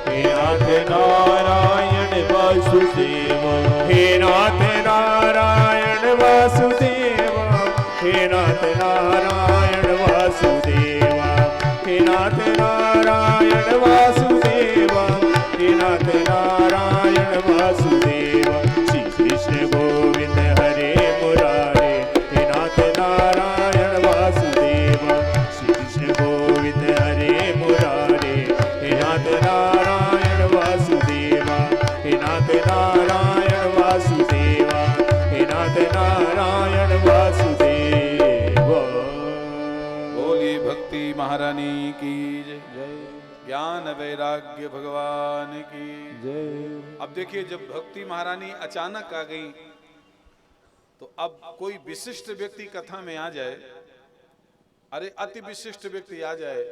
हे नाथ नारायण वासुदेव, हे नाथ नारायण वासुदेव, हे नाथ नारायण वासुदेव, हे नाथ नारायण वासुदेव, हे नाथ नारायण वासुदेव, श्री कृष्ण गोविंद हरे मुरारे, हे नाथ नारायण वासुदेव, श्री कृष्ण गोविंद हरे मुरारे, हे नाथ नारायण वासुदेव, हे नाथ नारायण वासुदेव, हे नाथ नारायण वासुदेव। बोली भक्ति महारानी की जय, ज्ञान वैराग्य भगवान की जय। अब देखिए, जब भक्ति महारानी अचानक आ गई तो अब कोई विशिष्ट व्यक्ति कथा में आ जाए, अरे अति विशिष्ट व्यक्ति आ जाए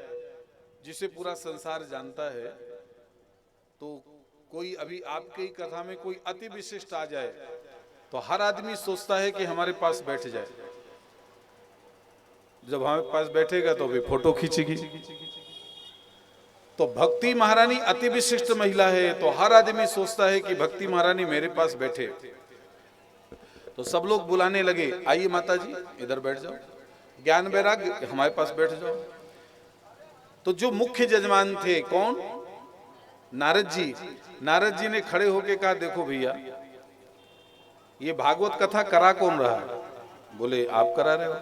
जिसे पूरा संसार जानता है, तो कोई अभी आपकी कथा में कोई अति विशिष्ट आ जाए तो हर आदमी सोचता है कि हमारे पास बैठ जाए। जब हमारे पास बैठेगा तो अभी फोटो खींचेगी। तो भक्ति महारानी अति विशिष्ट महिला है, तो हर आदमी सोचता है कि भक्ति महारानी मेरे पास बैठे। तो सब लोग बुलाने लगे, आइए माता जी इधर बैठ जाओ, ज्ञान वैराग्य हमारे पास बैठ जाओ। तो जो मुख्य जजमान थे कौन? नारद जी। नारद जी ने खड़े होके कहा, देखो भैया ये भागवत कथा करा कौन रहा है? बोले आप करा रहे हो।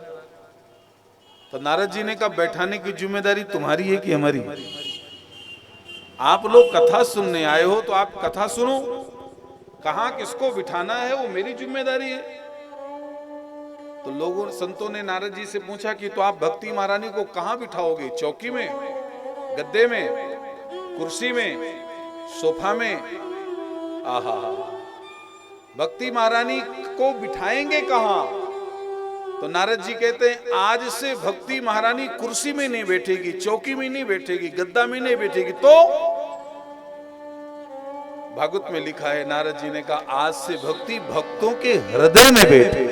तो नारद जी ने कहा, बैठाने की जिम्मेदारी तुम्हारी है कि हमारी? आप लोग कथा सुनने आए हो तो आप कथा सुनो, कहां किसको बिठाना है वो मेरी जिम्मेदारी है। तो लोगों संतों ने नारद जी से पूछा कि तो आप भक्ति महारानी को कहां बिठाओगे? चौकी में, गद्दे में, कुर्सी में, सोफा में? आहा, भक्ति महारानी को बिठाएंगे कहां? तो नारद जी कहते हैं, आज से भक्ति महारानी कुर्सी में नहीं बैठेगी, चौकी में नहीं बैठेगी, गद्दा में नहीं बैठेगी। तो भागवत में लिखा है, नारद जी ने कहा, आज से भक्ति भक्तों के हृदय में बैठे।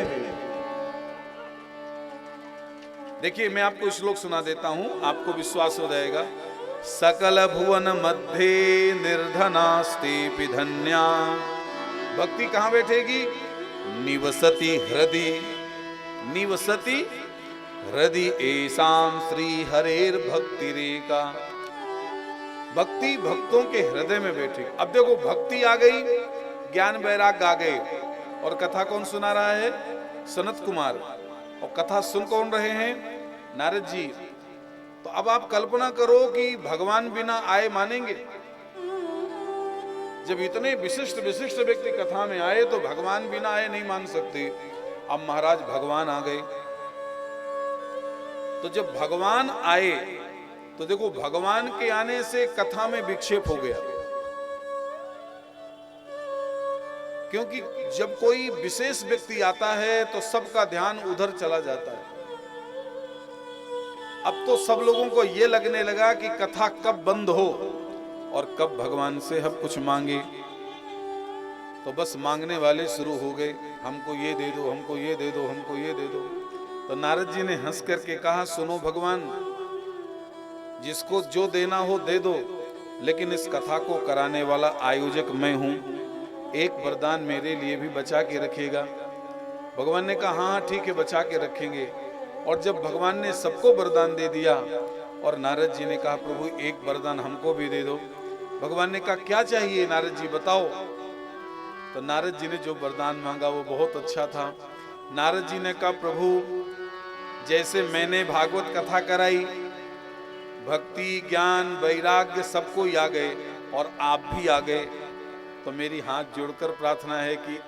देखिए मैं आपको श्लोक सुना देता हूं, आपको विश्वास हो जाएगा। सकल भुवन मध्य निर्धनास्ते धन्या। भक्ति कहां बैठेगी? निवसति हृदय, निवसति हृदय ऐसाम श्री हरेर भक्ति रेखा। भक्ति भक्तों के हृदय में बैठी। अब देखो भक्ति आ गई, ज्ञान वैराग्य आ गए, और कथा कौन सुना रहा है? सनत कुमार। और कथा सुन कौन रहे हैं? नारद जी। तो अब आप कल्पना करो कि भगवान बिना आए मानेंगे? जब इतने विशिष्ट विशिष्ट व्यक्ति कथा में आए तो भगवान बिना आए नहीं मान सकते। अब महाराज भगवान आ गए। तो जब भगवान आए तो देखो भगवान के आने से कथा में विक्षेप हो गया, क्योंकि जब कोई विशेष व्यक्ति आता है तो सबका ध्यान उधर चला जाता है। अब तो सब लोगों को ये लगने लगा कि कथा कब बंद हो और कब भगवान से हम कुछ मांगे। तो बस मांगने वाले शुरू हो गए, हमको ये दे दो, हमको ये दे दो, हमको ये दे दो। तो नारद जी ने हंस करके कहा, सुनो भगवान, जिसको जो देना हो दे दो, लेकिन इस कथा को कराने वाला आयोजक मैं हूं, एक वरदान मेरे लिए भी बचा के रखिएगा। भगवान ने कहा, हाँ ठीक है, बचा के रखेंगे। और जब भगवान ने सबको वरदान दे दिया और नारद जी ने कहा, प्रभु एक वरदान हमको भी दे दो। भगवान ने कहा, क्या चाहिए नारद जी बताओ। तो नारद जी ने जो वरदान मांगा वो बहुत अच्छा था। नारद जी ने कहा, प्रभु जैसे मैंने भागवत कथा कराई, भक्ति ज्ञान वैराग्य सबको आ गए और आप भी आ गए, तो मेरी हाथ जोड़कर प्रार्थना है कि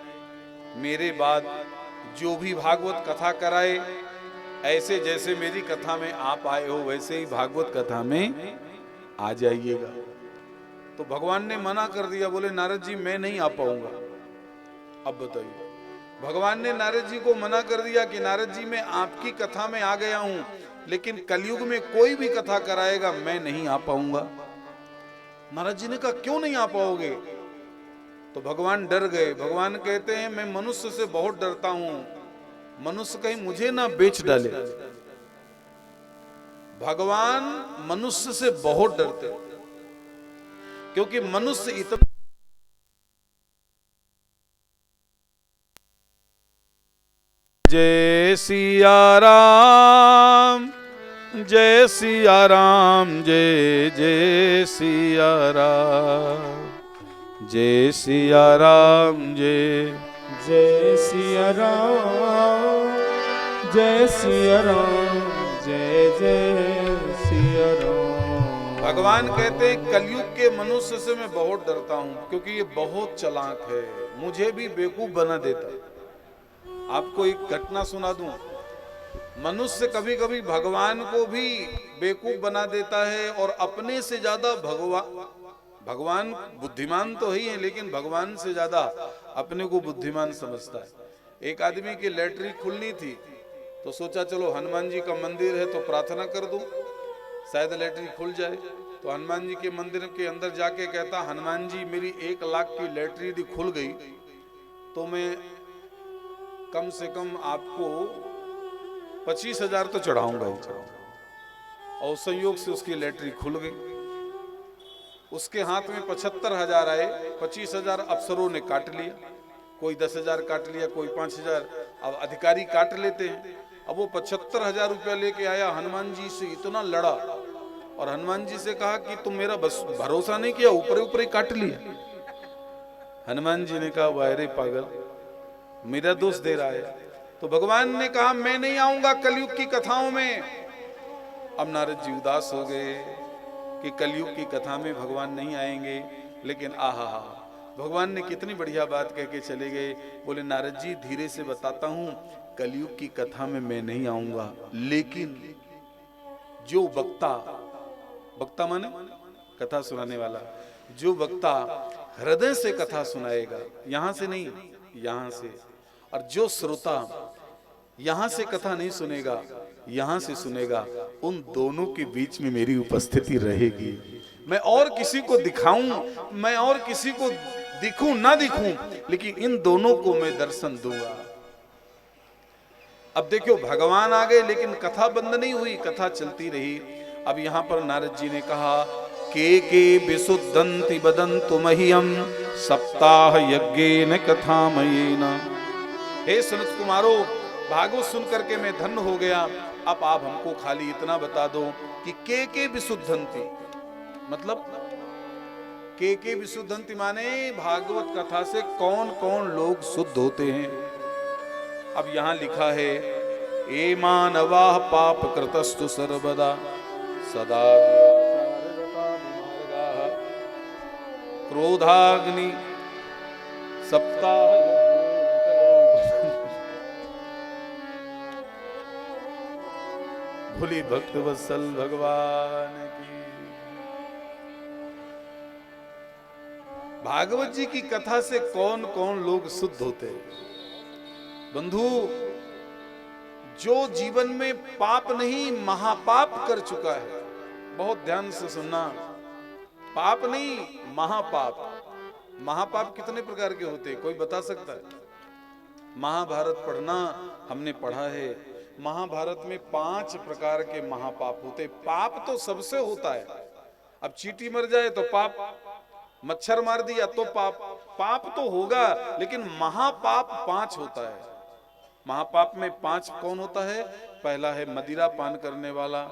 मेरे बाद जो भी भागवत कथा कराए, ऐसे जैसे मेरी कथा में आप आए हो वैसे ही भागवत कथा में आ जाइएगा। तो भगवान ने मना कर दिया, बोले नारद जी मैं नहीं आ पाऊंगा। अब बताइए, भगवान ने नारद जी को मना कर दिया कि नारद जी मैं आपकी कथा में आ गया हूं, लेकिन कलयुग में कोई भी कथा कराएगा मैं नहीं आ पाऊंगा। नारद जी ने कहा, क्यों नहीं आ पाओगे? तो भगवान डर गए। भगवान कहते हैं, मैं मनुष्य से बहुत डरता हूं, मनुष्य कहीं मुझे ना बेच डाले। भगवान मनुष्य से बहुत डरते, क्योंकि मनुष्य इतना जय सिया राम, जय सिया राम, जय जय सिया राम, जय सिया राम, जय जय सिया राम, जय सिया राम, जय जय सिया राम। भगवान कहते हैं, कलयुग के मनुष्य से मैं बहुत डरता हूं, क्योंकि ये बहुत चालाक है, मुझे भी बेवकूफ बना देता। आपको एक घटना सुना दूं, मनुष्य कभी कभी भगवान को भी बेवकूफ बना देता है और अपने से ज्यादा भगवान बुद्धिमान तो ही है, लेकिन भगवान से ज्यादा अपने को बुद्धिमान समझता है। एक आदमी की लैट्रिन खुलनी थी, तो सोचा चलो हनुमान जी का मंदिर है तो प्रार्थना कर दूं, शायद लैट्रिन खुल जाए। तो हनुमान जी के मंदिर के अंदर जाके कहता, हनुमान जी मेरी 1 लाख की लैट्रिन यदि खुल गई तो मैं कम से कम आपको 25,000 तो चढ़ाऊंगा ही चढ़ाऊंगा। और संयोग से उसकी लैट्रिन खुल गई। उसके हाथ में 75,000 आए, 25,000 अफसरों ने काट लिया, कोई 10,000 काट लिया, कोई 5,000। अब अधिकारी काट लेते हैं। अब वो 75,000 रुपया लेके आया, हनुमान जी से इतना लड़ा और हनुमान जी से कहा कि तुम मेरा बस भरोसा नहीं किया, ऊपर ऊपर ही काट लिया। हनुमान जी ने कहा, वाह रे पागल, मेरा दोष दे रहा है। तो भगवान ने कहा, मैं नहीं आऊंगा कलयुग की कथाओं में। अब नारद जी उदास हो गए कि कलयुग की कथा में भगवान नहीं आएंगे, लेकिन आहा भगवान ने कितनी बढ़िया बात कह के चले गए। बोले, नारद जी धीरे से बताता हूं, कलयुग की कथा में मैं नहीं आऊंगा, लेकिन जो वक्ता माने कथा सुनाने वाला, जो वक्ता हृदय से कथा सुनाएगा, यहां से नहीं, यहां से, और जो श्रोता यहां से कथा नहीं सुनेगा, यहां से सुनेगा, उन दोनों के बीच में मेरी उपस्थिति रहेगी। मैं और किसी को दिखाऊं, मैं और किसी को दिखूं ना दिखूं, लेकिन इन दोनों को मैं दर्शन दूंगा। अब देखो, भगवान आ गए, लेकिन कथा बंद नहीं हुई, कथा चलती रही। अब यहां पर नारद जी ने कहा, के विशुद्धंति वदन्तु मह्यम सप्ताह यज्ञेन कथामयेन। हे सनत कुमारो, भागवत सुन करके मैं धन्य हो गया। अब आप हमको खाली इतना बता दो कि के विशुद्धंति, मतलब के विशुद्धंति माने भागवत कथा से कौन कौन लोग शुद्ध होते हैं। अब यहां लिखा है, ए मानवा पाप कृतस्तु सर्वदा सदा क्रोधाग्नि सप्ताह। भोली भक्त वत्सल भगवान की। भागवत जी की कथा से कौन कौन लोग शुद्ध होते हैं। बंधु, जो जीवन में पाप नहीं महापाप कर चुका है, बहुत ध्यान से सुनना, पाप नहीं महापाप। महापाप कितने प्रकार के होते हैं, कोई बता सकता है? महाभारत पढ़ना हमने पढ़ा है, महाभारत में 5 प्रकार के महापाप होते। पाप तो सबसे होता है, अब चींटी मर जाए तो पाप, मच्छर मार दिया तो पाप, पाप तो होगा, लेकिन महापाप 5 होता है। महापाप में 5 कौन होता है? पहला है मदिरा पान करने वाला,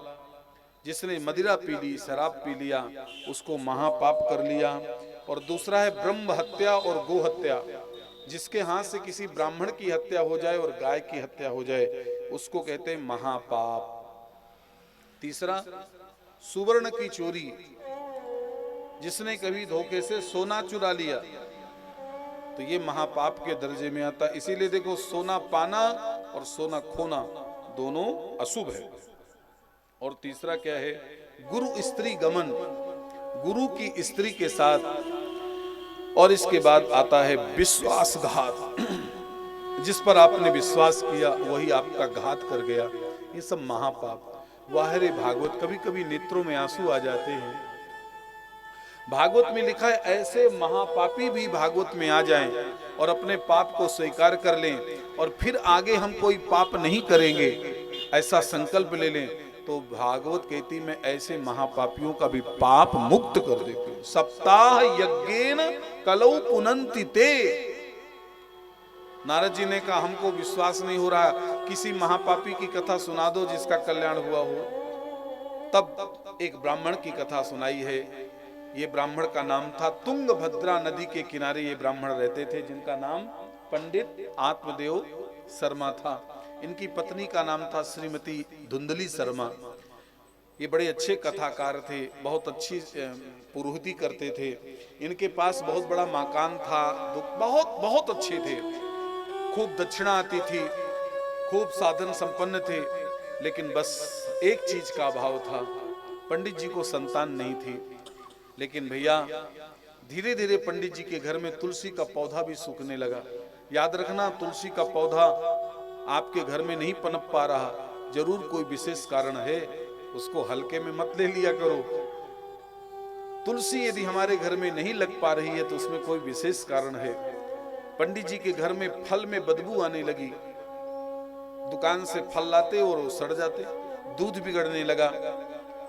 जिसने मदिरा पी ली, शराब पी लिया, उसको महापाप कर लिया। और दूसरा है ब्रह्म हत्या और गो हत्या, जिसके हाथ से किसी ब्राह्मण की हत्या हो जाए और गाय की हत्या हो जाए, उसको कहते हैं महापाप। तीसरा सुवर्ण की चोरी, जिसने कभी धोखे से सोना चुरा लिया तो ये महापाप के दर्जे में आता। इसीलिए देखो, सोना पाना और सोना खोना दोनों अशुभ है। और तीसरा क्या है? गुरु स्त्री गमन, गुरु की स्त्री के साथ। और इसके बाद आता है विश्वासघात, जिस पर आपने विश्वास किया वही आपका घात कर गया, ये सब महापाप। वाहरे भागवत, कभी कभी नेत्रों में आंसू आ जाते हैं। भागवत में लिखा है ऐसे महापापी भी भागवत में आ जाएं और अपने पाप को स्वीकार कर लें और फिर आगे हम कोई पाप नहीं करेंगे, ऐसा संकल्प ले लें, तो भागवत कहती मैं ऐसे महापापियों का भी पाप मुक्त कर देती हूं। सप्ताह यज्ञेन कलौ पुनन्ति ते। नारद जी ने कहा हमको विश्वास नहीं हो रहा, किसी महापापी की कथा सुना दो जिसका कल्याण हुआ हो। तब एक ब्राह्मण की कथा सुनाई है। ये ब्राह्मण का नाम था, तुंगभद्रा नदी के किनारे ये ब्राह्मण रहते थे, जिनका नाम पंडित आत्मदेव शर्मा था। इनकी पत्नी का नाम था श्रीमती धुंधली शर्मा। ये बड़े अच्छे कथाकार थे, बहुत अच्छी पुरोहिती करते थे। इनके पास बहुत बड़ा मकान था, बहुत बहुत अच्छे थे, खूब दक्षिणा आती थी, खूब साधन संपन्न थे। लेकिन बस एक चीज का अभाव था, पंडित जी को संतान नहीं थी। लेकिन भैया धीरे धीरे पंडित जी के घर में तुलसी का पौधा भी सूखने लगा। याद रखना, तुलसी का पौधा आपके घर में नहीं पनप पा रहा, जरूर कोई विशेष कारण है, उसको हल्के में मत ले लिया करो। तुलसी यदि हमारे घर में नहीं लग पा रही है तो उसमें कोई विशेष कारण है। पंडित जी के घर में फल में बदबू आने लगी, दुकान से फल लाते और वो सड़ जाते, दूध बिगड़ने लगा।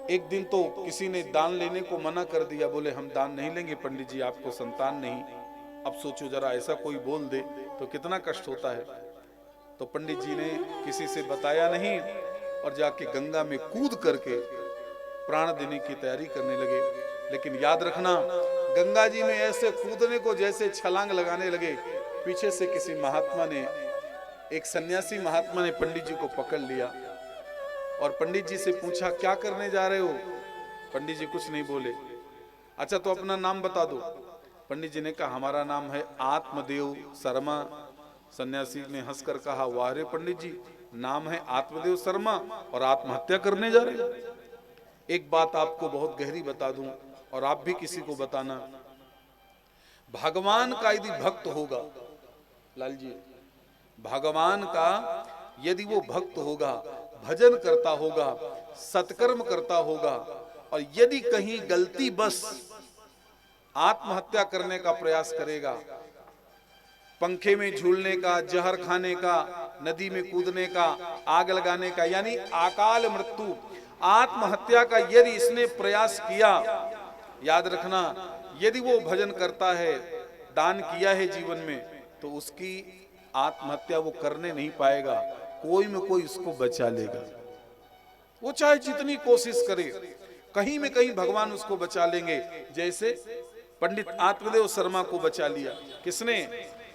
एक दिन तो किसी ने दान लेने को मना कर दिया, बोले हम दान नहीं लेंगे पंडित जी, आपको संतान नहीं। अब सोचो जरा, ऐसा कोई बोल दे तो कितना कष्ट होता है। तो पंडित जी ने किसी से बताया नहीं और जाके गंगा में कूद करके प्राण देने की तैयारी करने लगे। लेकिन याद रखना, गंगा जी में ऐसे कूदने को जैसे छलांग लगाने लगे, पीछे से किसी महात्मा ने, एक सन्यासी महात्मा ने पंडित जी को पकड़ लिया और पंडित जी से पूछा क्या करने जा रहे हो? पंडित जी कुछ नहीं बोले। अच्छा तो अपना नाम बता दो। पंडित जी ने कहा हमारा नाम है आत्मदेव शर्मा। सन्यासी ने हंसकर कहा वाह रे पंडित जी, नाम है आत्मदेव शर्मा और आत्महत्या करने जा रहे हो। एक बात आपको बहुत गहरी बता दूं और आप भी किसी को बताना, भगवान का यदि भक्त होगा, लाल जी, भगवान का यदि वो भक्त होगा, भजन करता होगा, सत्कर्म करता होगा, और यदि कहीं गलती बस आत्महत्या करने का प्रयास करेगा, पंखे में झूलने का, जहर खाने का, नदी में कूदने का, आग लगाने का, यानी अकाल मृत्यु, आत्महत्या का यदि इसने प्रयास किया, याद रखना यदि वो भजन करता है, दान किया है जीवन में, तो उसकी आत्महत्या वो करने नहीं पाएगा, कोई में कोई उसको बचा लेगा। वो चाहे जितनी कोशिश करे, कहीं में कहीं भगवान उसको बचा लेंगे। जैसे पंडित आत्मदेव शर्मा को बचा लिया किसने?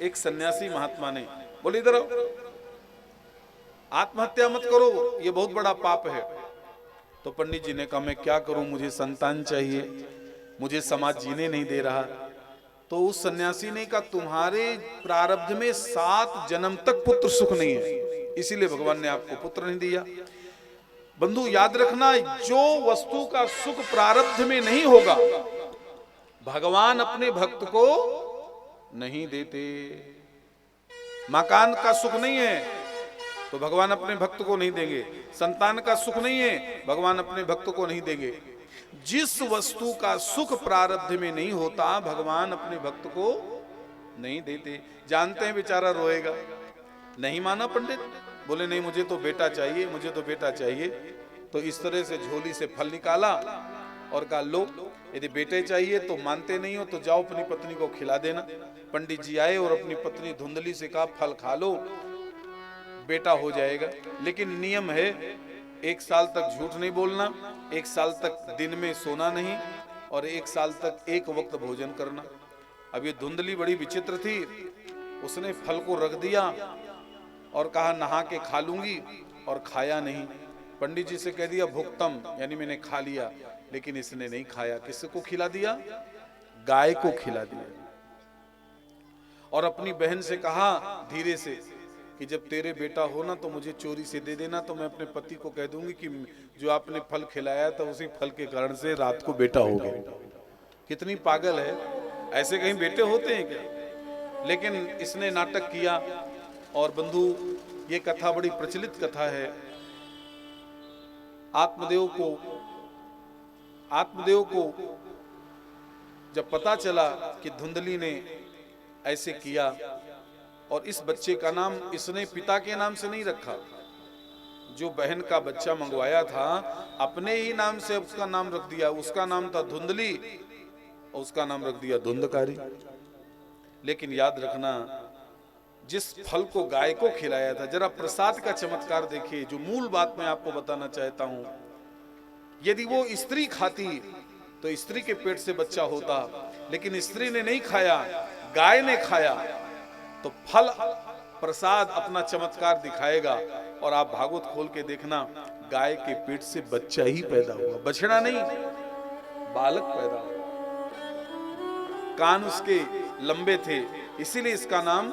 एक सन्यासी महात्मा ने। बोले इधर आओ, आत्महत्या मत करो, ये बहुत बड़ा पाप है। तो पंडित जी ने कहा मैं क्या करूं, मुझे संतान चाहिए, मुझे समाज जीने नहीं दे रहा। तो उस सन्यासी ने कहा तुम्हारे प्रारब्ध में 7 जन्म तक पुत्र सुख नहीं है, इसीलिए भगवान ने आपको पुत्र नहीं दिया। बंधु याद रखना, जो वस्तु का सुख प्रारब्ध में नहीं होगा, भगवान अपने भक्त को नहीं देते। मकान का सुख नहीं है तो भगवान अपने भक्त को नहीं देंगे। संतान का सुख नहीं है, भगवान अपने भक्त को नहीं देंगे। जिस वस्तु का सुख प्रारब्ध में नहीं होता, भगवान अपने भक्त को नहीं देते। जानते हैं बेचारा रोएगा, नहीं माना पंडित, बोले नहीं मुझे तो बेटा चाहिए, मुझे तो बेटा चाहिए। तो इस तरह से झोली से फल निकाला और कहा लो, यदि बेटे चाहिए तो मानते नहीं हो तो जाओ अपनी पत्नी को खिला देना। पंडित जी आए और अपनी पत्नी धुंधली से कहा फल खा लो, बेटा हो जाएगा। लेकिन नियम है 1 साल तक झूठ नहीं बोलना, 1 साल तक दिन में सोना नहीं, और 1 साल तक एक वक्त भोजन करना। अब ये धुंधली बड़ी विचित्र थी, उसने फल को रख दिया और कहा नहा के खा लूंगी, और खाया नहीं। पंडित जी से कह दिया भुक्तम, यानी मैंने खा लिया, लेकिन इसने नहीं खाया। किसको खिला दिया? गाय को खिला दिया। और अपनी बहन से कहा धीरे से कि जब तेरे बेटा हो ना तो मुझे चोरी से दे देना, तो मैं अपने पति को कह दूंगी कि जो आपने फल खिलाया था उसी फल के कारण से रात को बेटा हो गया। कितनी पागल है, ऐसे कहीं बेटे होते हैं क्या? लेकिन इसने नाटक किया। और बंधु, ये कथा बड़ी प्रचलित कथा है। आत्मदेव को जब पता चला कि धुंधली ने ऐसे किया, और इस बच्चे का नाम इसने पिता के नाम से नहीं रखा, जो बहन का बच्चा मंगवाया था अपने ही नाम से उसका नाम रख दिया। उसका नाम था धुंधली और उसका नाम रख दिया धुंधकारी। लेकिन याद रखना, जिस फल को गाय को खिलाया था, जरा प्रसाद का चमत्कार देखिए। जो मूल बात मैं आपको बताना चाहता हूं, यदि वो स्त्री खाती तो स्त्री के पेट से बच्चा होता, लेकिन स्त्री ने नहीं खाया, गाय ने खाया, तो फल प्रसाद अपना चमत्कार दिखाएगा। और आप भागवत खोल के देखना, गाय के पेट से बच्चा ही पैदा हुआ, बछड़ा नहीं, बालक पैदा हुआ। कान उसके लंबे थे, इसीलिए इसका नाम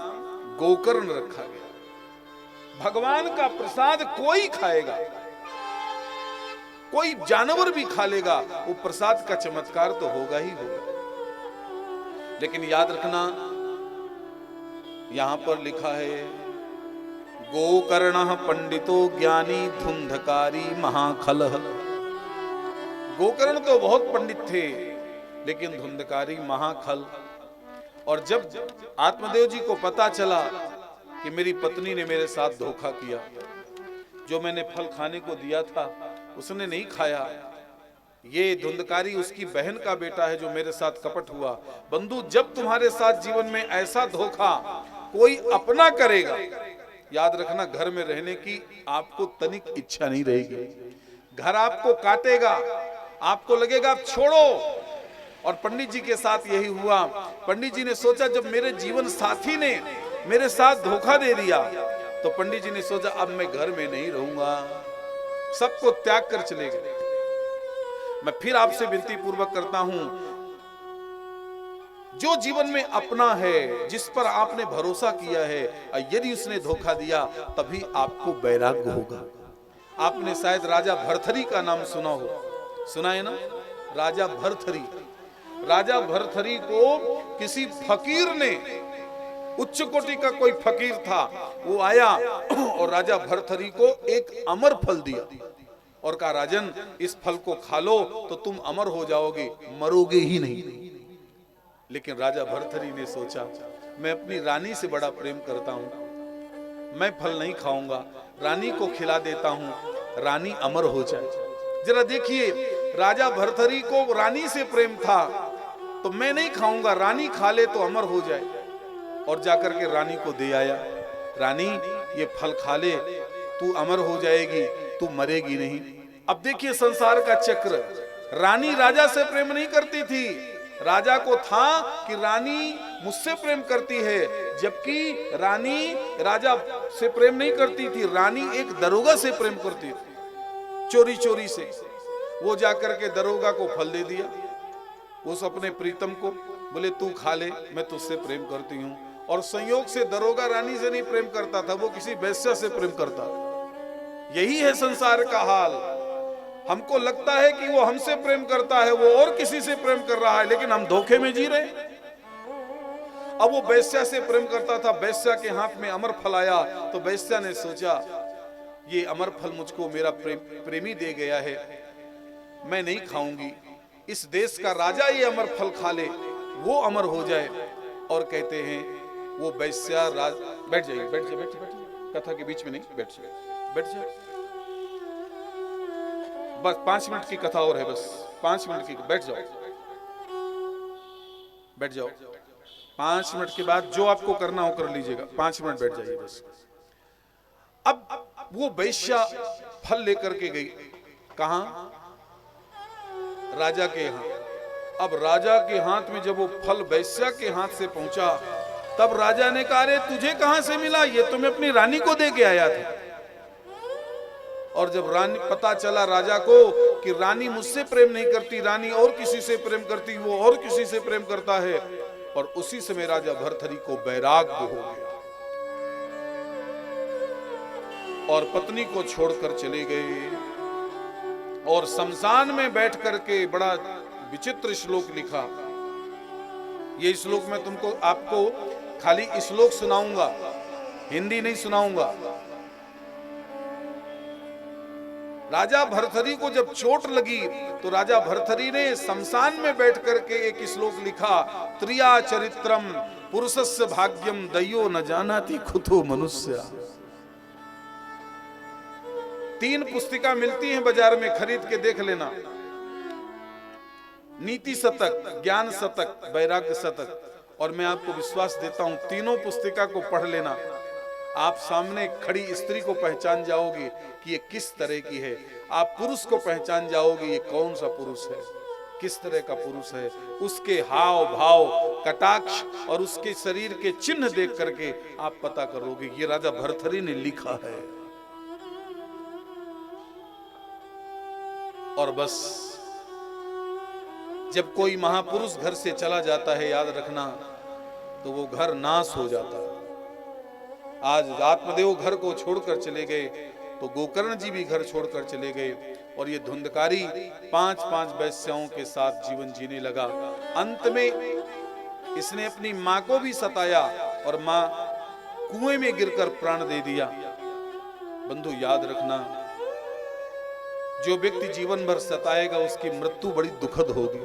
गोकर्ण रखा गया। भगवान का प्रसाद कोई खाएगा, कोई जानवर भी खा लेगा, वो प्रसाद का चमत्कार तो होगा ही होगा। लेकिन याद रखना, यहां पर लिखा है गोकर्ण पंडितो ज्ञानी धुंधकारी महाखलः। गोकर्ण तो बहुत पंडित थे, लेकिन धुंधकारी महाखल। और जब आत्मदेव जी को पता चला कि मेरी पत्नी ने मेरे साथ धोखा किया, जो मैंने फल खाने को दिया था उसने नहीं खाया, ये धुंधकारी उसकी बहन का बेटा है जो मेरे साथ कपट हुआ। बंधु, जब तुम्हारे साथ जीवन में ऐसा धोखा कोई अपना करेगा, याद रखना घर में रहने की आपको तनिक इच्छा नहीं रहेगी। घर आपको काटेगा, आपको लगेगा आप छोड़ो। और पंडित जी के साथ यही हुआ। पंडित जी ने सोचा जब मेरे जीवन साथी ने मेरे साथ धोखा दे दिया, तो पंडित जी ने सोचा अब मैं घर में नहीं रहूंगा, सबको त्याग कर चले गए। मैं फिर आपसे विनती पूर्वक करता हूं, जो जीवन में अपना है, जिस पर आपने भरोसा किया है, यदि उसने धोखा दिया तभी आपको वैराग्य होगा। आपने शायद राजा भरथरी का नाम सुना हो, सुना है ना? राजा भरथरी, राजा भरथरी को किसी फकीर ने, उच्च कोटि का कोई फकीर था, वो आया और राजा भरथरी को एक अमर फल दिया और कहा राजन इस फल को खा लो तो तुम अमर हो जाओगे, मरोगे ही नहीं। लेकिन राजा भरथरी ने सोचा मैं अपनी रानी से बड़ा प्रेम करता हूं, मैं फल नहीं खाऊंगा, रानी को खिला देता हूं, रानी अमर हो जाए। जरा देखिए, राजा भरथरी को रानी से प्रेम था, तो मैं नहीं खाऊंगा, रानी खा ले तो अमर हो जाए। और जाकर के रानी को दे आया, रानी ये फल खा ले, तू अमर हो जाएगी, तू मरेगी नहीं। अब देखिए संसार का चक्र, रानी राजा से प्रेम नहीं करती थी, राजा को था कि रानी मुझसे प्रेम करती है, जबकि रानी राजा से प्रेम नहीं करती थी, रानी एक दरोगा से प्रेम करती थी, चोरी चोरी से। वो जाकर के दरोगा को फल दे दिया, उस अपने प्रीतम को, बोले तू खा ले, मैं तुझसे प्रेम करती हूं। और संयोग से दरोगा रानी से नहीं प्रेम करता था, वो किसी वेश्या से प्रेम करता था। यही है संसार का हाल। हमको लगता है कि वो हमसे प्रेम करता है, वो और किसी से प्रेम कर रहा है, लेकिन हम धोखे में जी रहे हैं। अब वो वेश्या से प्रेम करता था, वेश्या के हाथ में अमर फल आया, तो वेश्या ने सोचा ये अमर फल मुझको मेरा प्रेमी दे गया है, मैं नहीं खाऊंगी। इस देश का राजा ये अमर फल खा ले, वो अमर हो जाए। और कहते हैं वो वैश्या राज, बैठ जाइए, बैठ जाइए, बैठ जाइए, कथा के बीच में नहीं, बैठ जाइए, बैठ जाइए। बस 5 मिनट की कथा और है, बस 5 मिनट की, बैठ जाओ, बैठ जाओ। 5 मिनट के बाद जो आपको करना हो कर लीजिएगा, 5 मिनट बैठ जाइए बस। अब वो वैश्या फल लेकर के गई, कहां? राजा के यहाँ। अब राजा के हाथ में जब वो फल वैश्या के हाथ से पहुंचा, तब राजा ने कहा, अरे तुझे कहां से मिला? ये तो मैं अपनी रानी को दे के आया था। और जब रानी, पता चला राजा को कि रानी मुझसे प्रेम नहीं करती, रानी और किसी से प्रेम करती, वो और किसी से प्रेम करता है। और उसी समय राजा भर्तहरि को वैराग्य हो गया और पत्नी को छोड़कर चले गए। और शमशान में बैठ करके बड़ा विचित्र श्लोक लिखा। ये श्लोक मैं तुमको, आपको खाली श्लोक सुनाऊंगा, हिंदी नहीं सुनाऊंगा। राजा भर्तहरि को जब चोट लगी तो राजा भर्तहरि ने शमशान में बैठ करके एक श्लोक लिखा, त्रिया चरित्रम पुरुषस्य भाग्यम दयो न जानाति कुतो मनुष्य। 3 पुस्तिका मिलती हैं बाजार में, खरीद के देख लेना। नीति शतक, ज्ञान शतक, वैराग्य शतक। और मैं आपको विश्वास देता हूं, तीनों पुस्तिका को पढ़ लेना, आप सामने खड़ी स्त्री को पहचान जाओगे कि ये किस तरह की है। आप पुरुष को पहचान जाओगे ये कौन सा पुरुष है, किस तरह का पुरुष है। उसके हाव भाव, कटाक्ष और उसके शरीर के चिन्ह देख करके आप पता करोगे ये राजा भर्तहरि ने लिखा है। और बस जब कोई महापुरुष घर से चला जाता है, याद रखना, तो वो घर नाश हो जाता है। आज आत्मदेव घर को छोड़कर चले गए तो गोकर्ण जी भी घर छोड़कर चले गए। और ये धुंधकारी 5-5 वैश्याओं के साथ जीवन जीने लगा। अंत में इसने अपनी मां को भी सताया और मां कुएं में गिरकर प्राण दे दिया। बंधु याद रखना, जो व्यक्ति जीवन भर सताएगा उसकी मृत्यु बड़ी दुखद होगी।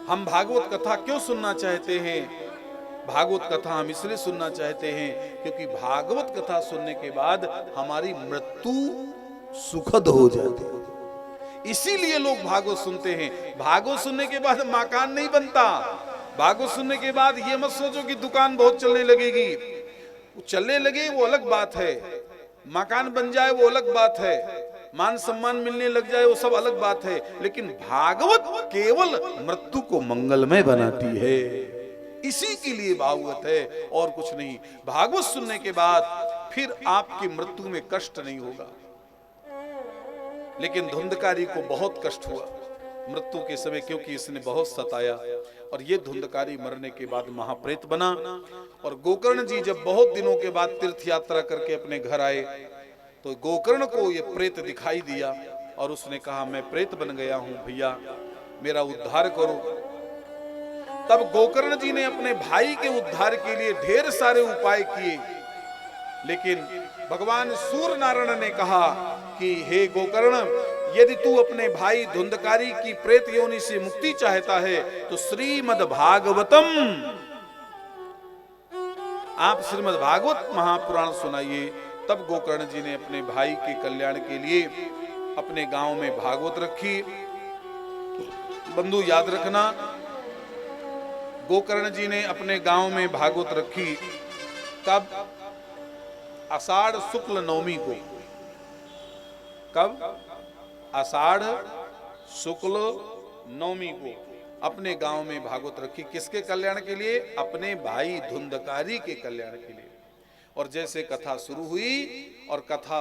हम भागवत कथा क्यों सुनना चाहते हैं? भागवत कथा हम इसलिए सुनना चाहते हैं क्योंकि भागवत कथा सुनने के बाद हमारी मृत्यु सुखद हो जाती है। इसीलिए लोग भागवत सुनते हैं। भागवत सुनने के बाद मकान नहीं बनता। भागवत सुनने के बाद ये मत सोचो कि दुकान बहुत चलने लगेगी। चलने लगे वो अलग बात है, मकान बन जाए वो अलग बात है, मान सम्मान मिलने लग जाए वो सब अलग बात है, लेकिन भागवत केवल मृत्यु को मंगलमय बनाती है। इसी के लिए भागवत है और कुछ नहीं। भागवत सुनने के बाद फिर आपकी मृत्यु में कष्ट नहीं होगा। लेकिन धुंधकारी को बहुत कष्ट हुआ मृत्यु के समय, क्योंकि इसने बहुत सताया। और ये धुंधकारी मरने के बाद महाप्रेत बना। और गोकर्ण जी जब बहुत दिनों के बाद तीर्थ यात्रा करके अपने घर आए तो गोकर्ण को ये प्रेत दिखाई दिया और उसने कहा, मैं प्रेत बन गया हूं, भैया मेरा उद्धार करो। तब गोकर्ण जी ने अपने भाई के उद्धार के लिए ढेर सारे उपाय किए, लेकिन भगवान सूर्य नारायण ने कहा कि हे गोकर्ण, यदि तू अपने भाई धुंधकारी की प्रेत योनि से मुक्ति चाहता है तो श्रीमद् भागवतम, आप श्रीमद् भागवत महापुराण सुनाइए। तब गोकर्ण जी ने अपने भाई के कल्याण के लिए अपने गांव में भागवत रखी। बंधु याद रखना, गोकर्ण जी ने अपने गांव में भागवत रखी। कब? आषाढ़ शुक्ल नवमी को। कब? आषाढ़ शुक्ल नवमी को अपने गांव में भागवत रखी। किसके कल्याण के लिए? अपने भाई धुंधकारी के कल्याण के लिए। और जैसे कथा शुरू हुई और कथा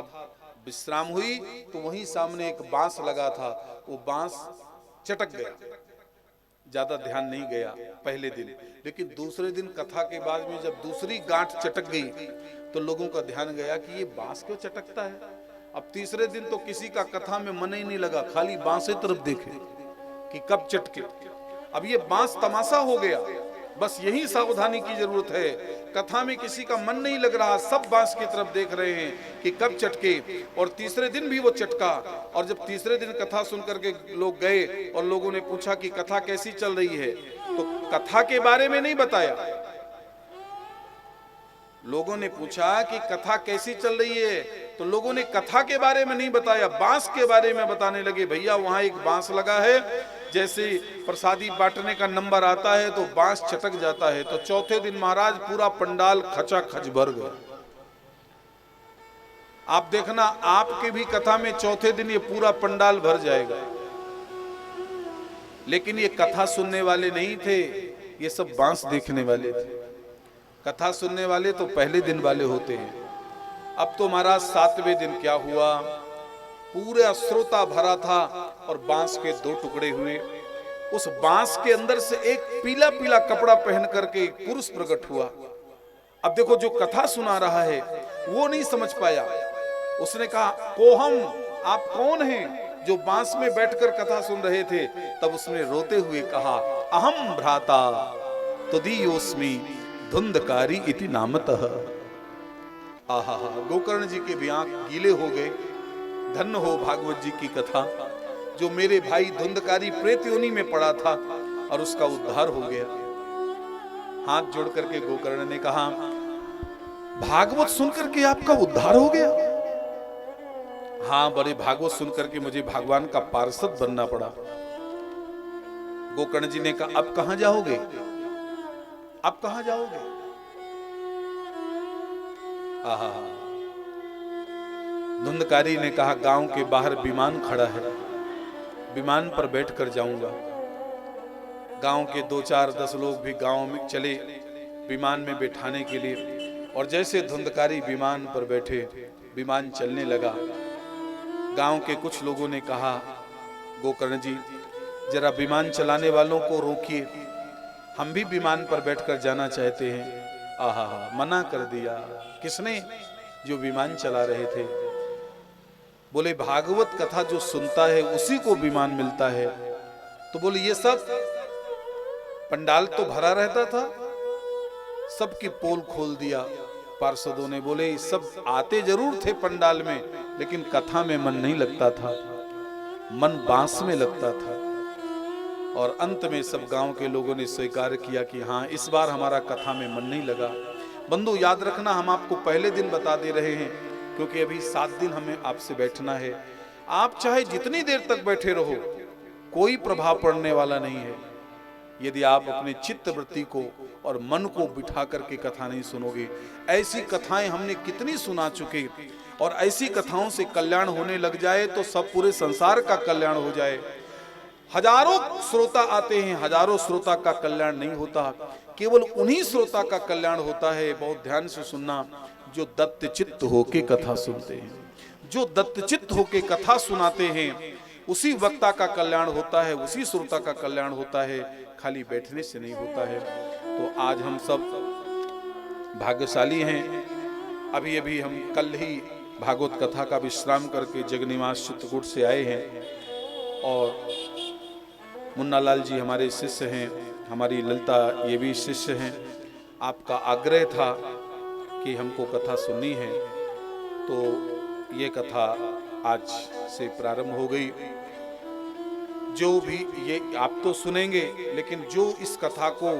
विश्राम हुई तो वहीं सामने एक बांस लगा था, वो बांस चटक गया। ज्यादा ध्यान नहीं गया पहले दिन, लेकिन दूसरे दिन कथा के बाद में जब दूसरी गांठ चटक गई तो लोगों का ध्यान गया कि ये बांस क्यों चटकता है। अब तीसरे दिन तो किसी का कथा में मन ही नहीं लगा, खाली बांस की तरफ देखे कि कब चटके। अब ये बांस तमाशा हो गया बस यही सावधानी की जरूरत है। कथा में किसी का मन नहीं लग रहा, सब बांस की तरफ देख रहे हैं कि कब चटके। और तीसरे दिन भी वो चटका। और जब तीसरे दिन कथा सुन करके लोग गए और लोगों ने पूछा कि कथा कैसी चल रही है, तो कथा के बारे में नहीं बताया। लोगों ने पूछा कि कथा कैसी चल रही है, तो लोगों ने कथा के बारे में नहीं बताया, बांस के बारे में बताने लगे। भैया वहां एक बांस लगा है, जैसे प्रसादी बांटने का नंबर आता है तो बांस चटक जाता है। तो चौथे दिन महाराज पूरा पंडाल खचाखच भर गया। आप देखना, आपके भी कथा में चौथे दिन ये पूरा पंडाल भर जाएगा। लेकिन ये कथा सुनने वाले नहीं थे, ये सब बांस देखने वाले थे। कथा सुनने वाले तो पहले दिन वाले होते हैं। अब तो महाराज 7वें दिन क्या हुआ, पूरा श्रोता भरा था और बांस के 2 टुकड़े हुए। उस बांस के अंदर से एक पीला पीला कपड़ा पहन करके एक पुरुष प्रकट हुआ। अब देखो, जो कथा सुना रहा है वो नहीं समझ पाया। उसने कहा, कोहम, आप कौन हैं जो बांस में बैठकर कथा सुन रहे थे? तब उसने रोते हुए कहा, अहम भ्राता तुदीयोस्मि धुंधकारी इति नामतः। आहा, गोकर्ण जी के भी आंख गीले हो गए। धन्य हो भागवत जी की कथा, जो मेरे भाई धुंधकारी प्रेत योनि में पड़ा था और उसका उद्धार हो गया। हाथ जोड़ करके गोकर्ण ने कहा, भागवत सुनकर के आपका उद्धार हो गया? हाँ, बड़े भागवत सुनकर के मुझे भगवान का पार्षद बनना पड़ा। गोकर्ण जी ने कहा, अब कहां जाओगे? अब कहां जाओगे? आहा, धुंधकारी ने कहा, गांव के बाहर विमान खड़ा है, विमान पर बैठकर जाऊंगा। गांव के 2-4-10 लोग भी गांव में चले विमान में बैठाने के लिए। और जैसे धुंधकारी विमान पर बैठे, विमान चलने लगा। गांव के कुछ लोगों ने कहा, गोकर्ण जी जरा विमान चलाने वालों को रोकिए, हम भी विमान पर बैठकर जाना चाहते हैं। आहा, मना कर दिया। किसने? जो विमान चला रहे थे। बोले, भागवत कथा जो सुनता है उसी को विमान मिलता है। तो बोले, ये सब पंडाल तो भरा रहता था, सबकी पोल खोल दिया पार्षदों ने। बोले, सब आते जरूर थे पंडाल में, लेकिन कथा में मन नहीं लगता था, मन बांस में लगता था। और अंत में सब गांव के लोगों ने स्वीकार किया कि हाँ, इस बार हमारा कथा में मन नहीं लगा। बंधु याद रखना, हम आपको पहले दिन बता दे रहे हैं, क्योंकि अभी 7 दिन हमें आपसे बैठना है। आप चाहे जितनी देर तक बैठे रहो, कोई प्रभाव पड़ने वाला नहीं है, यदि आप अपने चित्त वृत्ति को और मन को बिठा करके कथा नहीं सुनोगे। ऐसी कथाएं हमने कितनी सुना चुके, और ऐसी कथाओं से कल्याण होने लग जाए तो सब पूरे संसार का कल्याण हो जाए। हजारों श्रोता आते हैं, हजारों श्रोता का कल्याण नहीं होता, केवल उन्हीं श्रोता का कल्याण होता है। बहुत ध्यान से सुनना, जो दत्त चित्त होके कथा सुनते हैं, जो दत्त चित्त होके कथा सुनाते हैं, उसी वक्ता का कल्याण होता है, उसी श्रोता का कल्याण होता है, खाली बैठने से नहीं होता है। तो आज हम सब भाग्यशाली हैं। अभी अभी हम कल ही भागवत कथा का विश्राम करके जगनिवास चित्रकूट से आए हैं। और मुन्ना लाल जी हमारे शिष्य हैं, हमारी ललिता ये भी शिष्य हैं। आपका आग्रह था कि हमको कथा सुननी है, तो ये कथा आज से प्रारंभ हो गई। जो भी ये आप तो सुनेंगे, लेकिन जो इस कथा को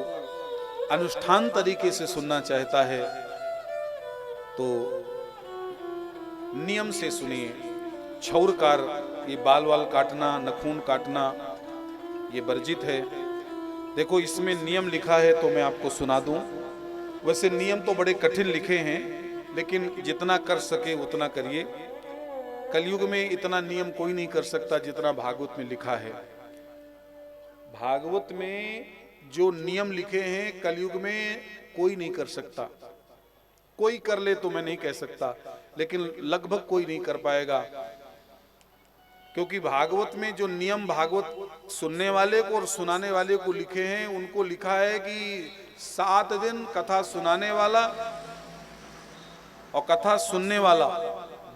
अनुष्ठान तरीके से सुनना चाहता है तो नियम से सुनिए। छौरकार, ये बाल वाल काटना, नखून काटना, ये वर्जित है। देखो, इसमें नियम लिखा है तो मैं आपको सुना दूं। वैसे नियम तो बड़े कठिन लिखे हैं, लेकिन जितना कर सके उतना करिए। कलयुग में इतना नियम कोई नहीं कर सकता जितना भागवत में लिखा है। भागवत में जो नियम लिखे हैं कलयुग में कोई नहीं कर सकता। कोई कर ले तो मैं नहीं कह सकता, लेकिन लगभग कोई नहीं कर पाएगा, क्योंकि भागवत में जो नियम भागवत सुनने वाले को और सुनाने वाले को लिखे हैं, उनको लिखा है कि 7 दिन कथा सुनाने वाला और कथा सुनने वाला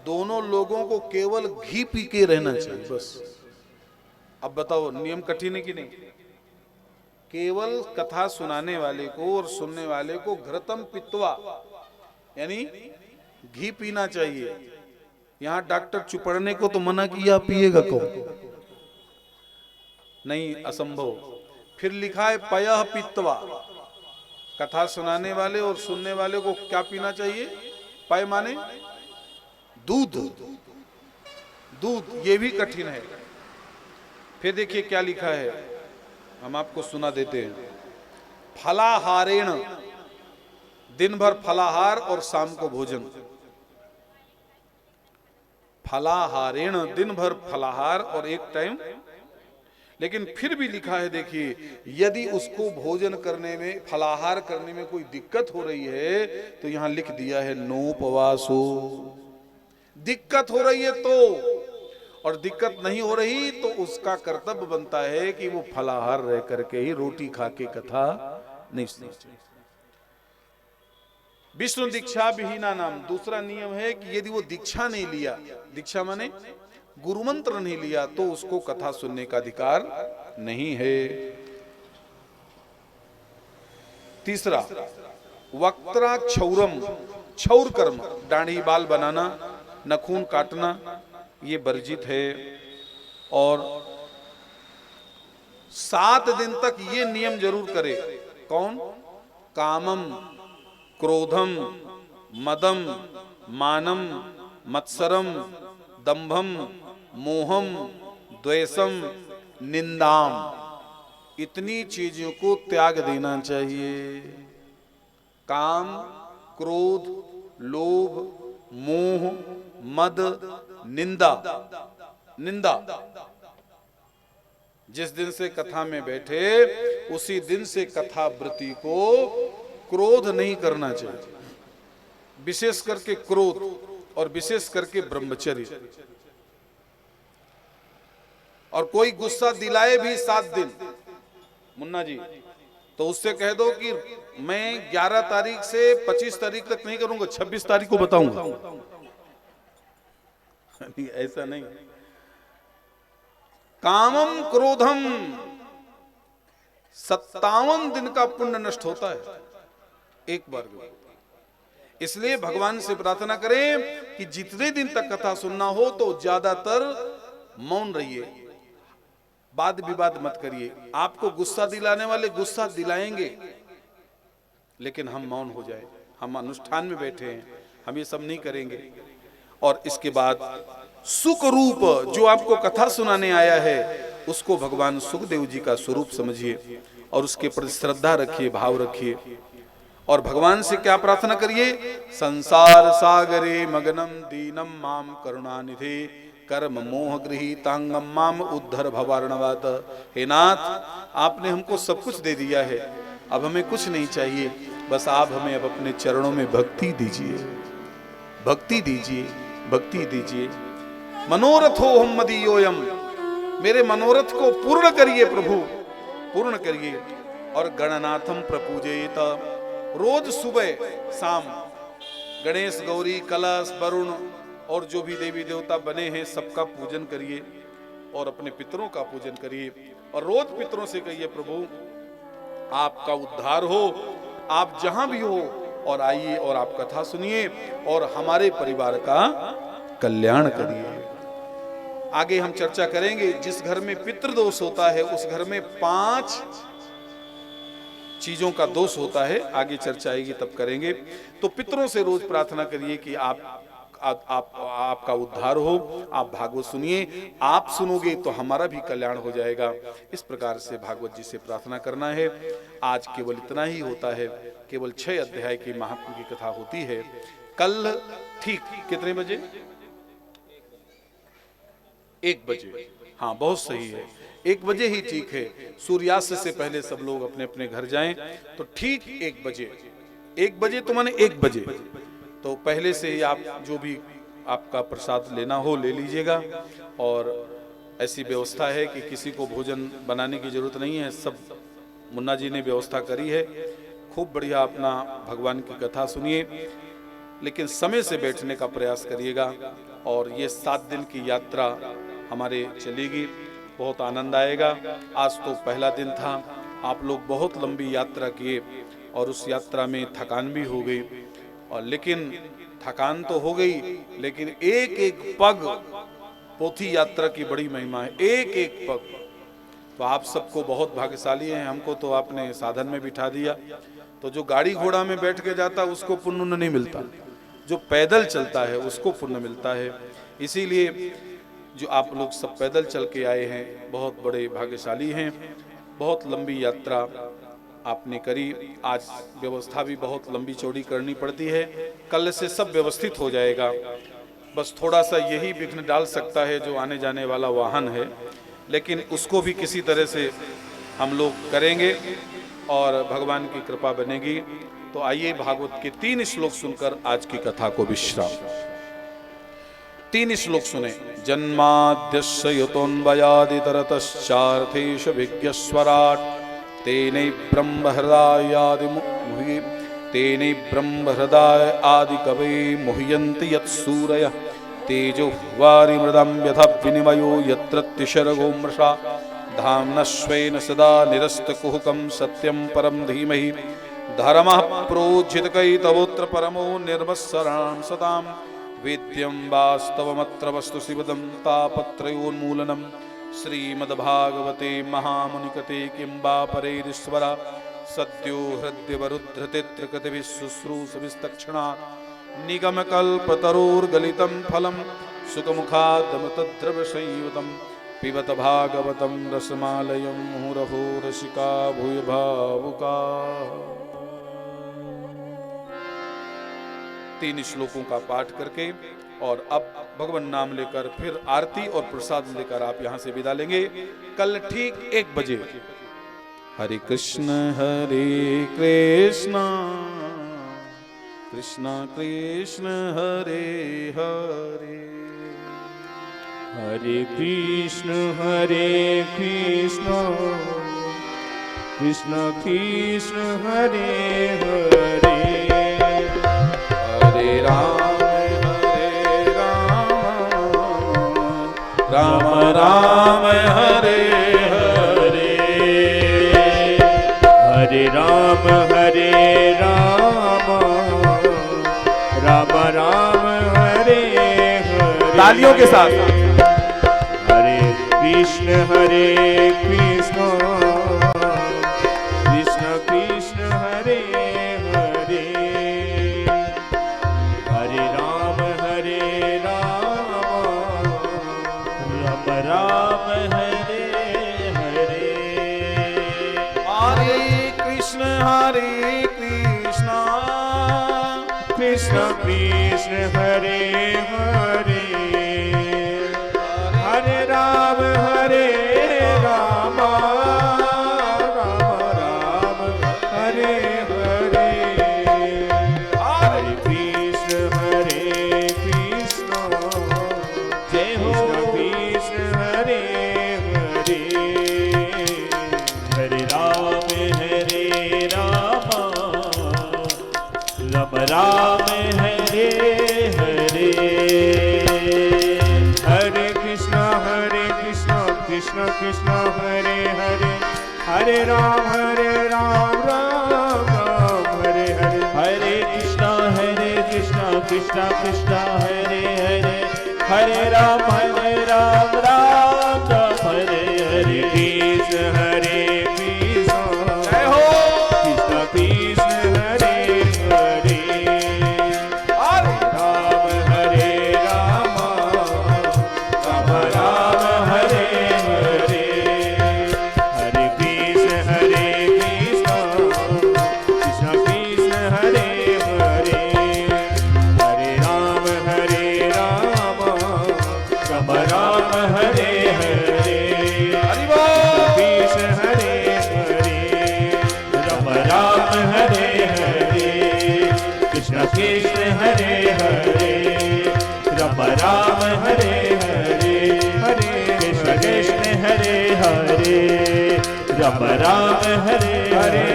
दोनों लोगों को केवल घी पी के रहना चाहिए, बस। अब बताओ, नियम कठिन है कि नहीं? केवल कथा सुनाने वाले को और सुनने वाले को घृतम पित्वा यानी घी पीना चाहिए। यहां डॉक्टर चुपड़ने को तो मना किया, पिएगा कौन? नहीं, असंभव। फिर लिखा है पयः पित्वा, कथा सुनाने वाले और सुनने वाले को क्या पीना चाहिए? पय माने दूध, दूध, ये भी कठिन है। फिर देखिए क्या लिखा है, हम आपको सुना देते हैं। फलाहारेण, दिन भर फलाहार और शाम को भोजन। फलाहारेण, दिन भर फलाहार और एक टाइम। लेकिन फिर भी लिखा है, देखिए, यदि उसको भोजन करने में, फलाहार करने में कोई दिक्कत हो रही है तो यहां लिख दिया है नोपवासो। दिक्कत हो रही है तो, और दिक्कत नहीं हो रही तो उसका कर्तव्य बनता है कि वो फलाहार रह करके ही, रोटी खा के कथा नहीं सुननी चाहिए। विष्णु दीक्षा विहीना नाम, दूसरा नियम है कि यदि वो दीक्षा नहीं लिया, दीक्षा माने गुरु मंत्र नहीं लिया, तो उसको कथा सुनने का अधिकार नहीं है। तीसरा, वक्त्रा क्षौरम, क्षौर कर्म, दाढ़ी बाल बनाना, नखून काटना, ये वर्जित है। और 7 दिन तक ये नियम जरूर करे। कौन? कामम, क्रोधम, मदम, मानम, मत्सरम, दंभम, मोहम, द्वेषम, निंदाम, इतनी चीजों को त्याग देना चाहिए। काम, क्रोध, लोभ, मोह, मद, निंदा। निंदा, जिस दिन से कथा में बैठे उसी दिन से कथावृत्ति को क्रोध नहीं करना चाहिए, विशेष करके क्रोध, और विशेष करके ब्रह्मचर्य। और कोई गुस्सा दिलाए भी 7 दिन, मुन्ना जी, तो उससे कह दो कि मैं 11 तारीख से 25 तारीख तक नहीं करूंगा, 26 तारीख को बताऊंगा। नहीं, ऐसा नहीं। कामम क्रोधम, 57 दिन का पुण्य नष्ट होता है एक बार में। इसलिए भगवान से प्रार्थना करें कि जितने दिन तक कथा सुनना हो तो ज्यादातर मौन रहिए, वाद विवाद मत करिए। आपको गुस्सा दिलाने वाले गुस्सा दिलाएंगे, लेकिन हम मौन हो जाए। हम अनुष्ठान में बैठे हैं, हम ये सब नहीं करेंगे। और इसके बाद सुख रूप, जो आपको कथा सुनाने आया है उसको भगवान सुखदेव जी का स्वरूप समझिए और उसके प्रति श्रद्धा रखिए, भाव रखिए। और भगवान से क्या प्रार्थना करिए? संसार सागरे मगनम दीनम माम करुणानिधे कर्म मोह गृहीतांगम माम उद्धर भवार्णवात। हे नाथ, आपने हमको सब कुछ दे दिया है, अब हमें कुछ नहीं चाहिए, बस आप हमें अब अपने चरणों में भक्ति दीजिए, भक्ति दीजिए, भक्ति दीजिए। मनोरथो हम मदीयोयम, मेरे मनोरथ को पूर्ण करिए प्रभु, पूर्ण करिए। और गणनाथम प्रपूजयेत, रोज सुबह शाम गणेश, गौरी, कलश, वरुण और जो भी देवी देवता बने हैं सबका पूजन करिए और अपने पितरों का पूजन करिए। और रोज पितरों से कहिए प्रभु आपका उद्धार हो, आप जहां भी हो, और आइए और आप कथा सुनिए और हमारे परिवार का कल्याण करिए। आगे हम चर्चा करेंगे, जिस घर में पितृदोष होता है उस घर में 5 चीजों का दोष होता है। आगे चर्चा आएगी तब करेंगे। तो पितरों से रोज प्रार्थना करिए कि आपका उद्धार हो, आप भागवत सुनिए, आप सुनोगे तो हमारा भी कल्याण हो जाएगा। इस प्रकार से भागवत जी से प्रार्थना करना है। आज केवल इतना ही होता है, केवल 6 अध्याय की महात्मा की कथा होती है। कल ठीक कितने बजे? 1 बजे। हाँ, बहुत सही है, 1 बजे ही ठीक है। सूर्यास्त से पहले सब लोग अपने अपने घर जाएं तो ठीक 1 बजे। 1 बजे तो माने 1 बजे, तो पहले से ही आप जो भी आपका प्रसाद लेना हो ले लीजिएगा। और ऐसी व्यवस्था है कि किसी को भोजन बनाने की जरूरत नहीं है, सब मुन्ना जी ने व्यवस्था करी है। खूब बढ़िया अपना भगवान की कथा सुनिए, लेकिन समय से बैठने का प्रयास करिएगा। और ये 7 दिन की यात्रा हमारे चलेगी, बहुत आनंद आएगा। आज तो पहला दिन था, आप लोग बहुत लंबी यात्रा किए और उस यात्रा में थकान भी हो गई, और लेकिन थकान तो हो गई, लेकिन एक एक पग पोथी यात्रा की बड़ी महिमा है, एक एक पग। तो आप सबको बहुत भाग्यशाली हैं, हमको तो आपने साधन में बिठा दिया। तो जो गाड़ी घोड़ा में बैठ के जाता उसको पुण्य नहीं मिलता, जो पैदल चलता है उसको पुण्य मिलता है। इसीलिए जो आप लोग सब पैदल चल के आए हैं बहुत बड़े भाग्यशाली हैं। बहुत लंबी यात्रा आपने करी, आज व्यवस्था भी बहुत लंबी चौड़ी करनी पड़ती है, कल से सब व्यवस्थित हो जाएगा। बस थोड़ा सा यही विघ्न डाल सकता है जो आने जाने वाला वाहन है, लेकिन उसको भी किसी तरह से हम लोग करेंगे और भगवान की कृपा बनेगी। तो आइए भागवत के 3 श्लोक सुनकर आज की कथा को विश्राम। 3 श्लोक सुने। जन्माद्यस्य यतोऽन्वयादितरतश्चार्थेषु विज्ञस्वराट् तेनै ब्रह्महृदाय आदि कवे मुह्यन्ति यत्सूरयः तेजो वारिमृदां यथा विनिमयो यत्र तिशरगो मृषा धाम्नः स्वेन सदा निरस्तकुहकं सत्यं परं धीमहि धर्मः प्रोज्झितकैतवोऽत्र परमो निर्मत्सरां सतां वेद्यं वास्तवमत्र वस्तु शिवदं तापत्रयोन्मूलनं श्रीमद्भागवते महामुनिकते किं वा परेरीश्वरा सद्यो हृद्यवरुद्धृतित्रकृतिभिः शुश्रूषविस्तक्षणात् निगमकल्पतरोर्गलितं फलं सुखमुखादमृतद्रवसंयुतं पिबत भागवतं रसमालयं मुहुरहो रसिका भूय भावुका। 3 श्लोकों का पाठ करके और अब भगवान नाम लेकर फिर आरती और प्रसाद लेकर आप यहाँ से विदा लेंगे। कल ठीक 1 बजे। हरे कृष्ण कृष्ण कृष्ण हरे हरे, हरे कृष्ण कृष्ण कृष्ण हरे हरे, हरे राम राम राम हरे हरे, हरे राम राम राम हरे हरे। तालियों के साथ। हरे कृष्ण कृष्ण कृष्ण हरे हरे, हरे राम राम हरे हरे। हरे कृष्ण कृष्ण कृष्ण हरे हरे, हरे राम राम राम हरे हरे, हरे कृष्ण जय हो कृष्ण हरे हरे, हरे राम राम हरे हरे, हरे कृष्ण कृष्ण कृष्ण हरे हरे, हरे राम राम राम हरे हरे, हरे कृष्ण कृष्ण कृष्ण हरे हरे, हरे राम राम राम हरे हरे, कृष्ण जय हो। कृष्ण हरे हरे, हरे राम राम हरे हरे, हरे कृष्ण कृष्ण कृष्ण हरे हरे, हरे राम राम राम हरे हरे, हरि बोल। कृष्ण हरे हरे, राम राम हरे हरे, कृष्ण कृष्ण हरे हरे, राम राम हरे हरे, हरे कृष्ण कृष्ण हरे हरे, राम राम हरे हरे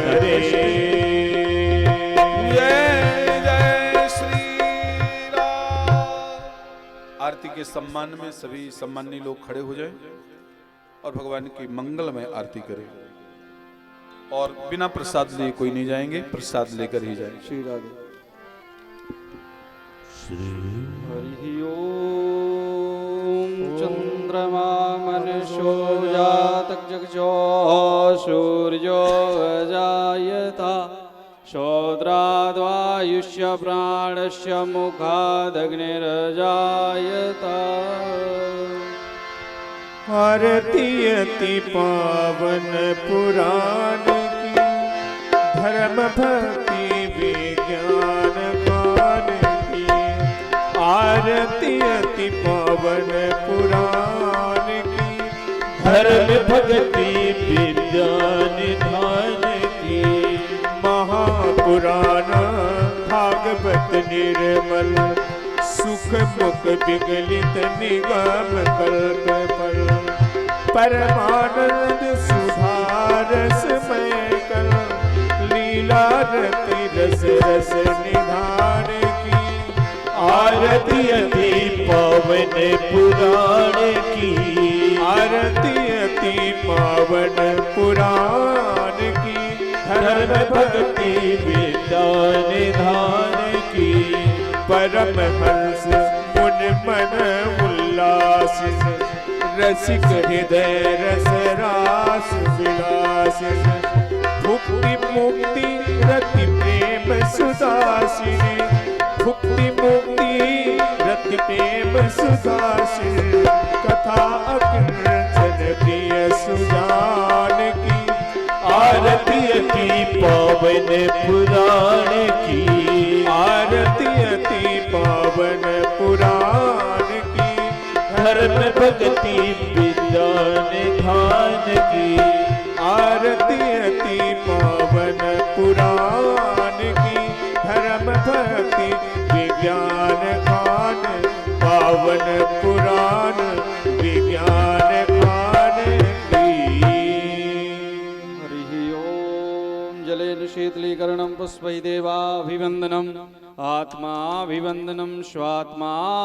हरे। जय जय श्री राम। आरती के सम्मान में सभी सम्मानी लोग खड़े हो जाएं। और भगवान की मंगलमय आरती करें। और बिना प्रसाद लिए कोई नहीं जाएंगे, प्रसाद लेकर ही जाएंगे। श्री राधे। हरि ओम। चंद्रमा मनुष्यो जातक जगजो सूर्यो जायता शोद्राद्वायुष्य प्राणस्य मुखादग्निर्जायता। आरती अति पावन पुराण की, धर्म भक्ति विज्ञान गान की। आरती अति पावन पुराण की, धर्म भक्ति विज्ञान ध्यान की। महापुराण भागवत निर्मल, सुख मुख विगलित निगम कल्प पर। परमानंद सुधारस मय कल, लीला रति रस रस निधान की। आरती अति पावन पुराण की, आरती अति पावन पुराण की। धर्म भक्ति विज्ञान ध्यान की। परम हंस मुन मन उल्लास, रसिक हृदय रस रास विलास। भुक्ति मुक्ति रति प्रेम सुदासिनी, भुक्ति मुक्ति रति प्रेम सुदासिनी। कथा अकिंचन प्रिय सुजान की। आरती अति पावन पुराण की, आरती अति पावन पुराण की। धर्म भक्ति विज्ञान ध्यान की। आरती अति पावन पुराण की। धर्म भक्ति विज्ञान गान, पावन पुराण विज्ञान गान की। हरि ओम। जलेन शीतलीकरणं पुष्पै देवाभिवन्दनम् आत्माभिवन्दनं स्वात्मा।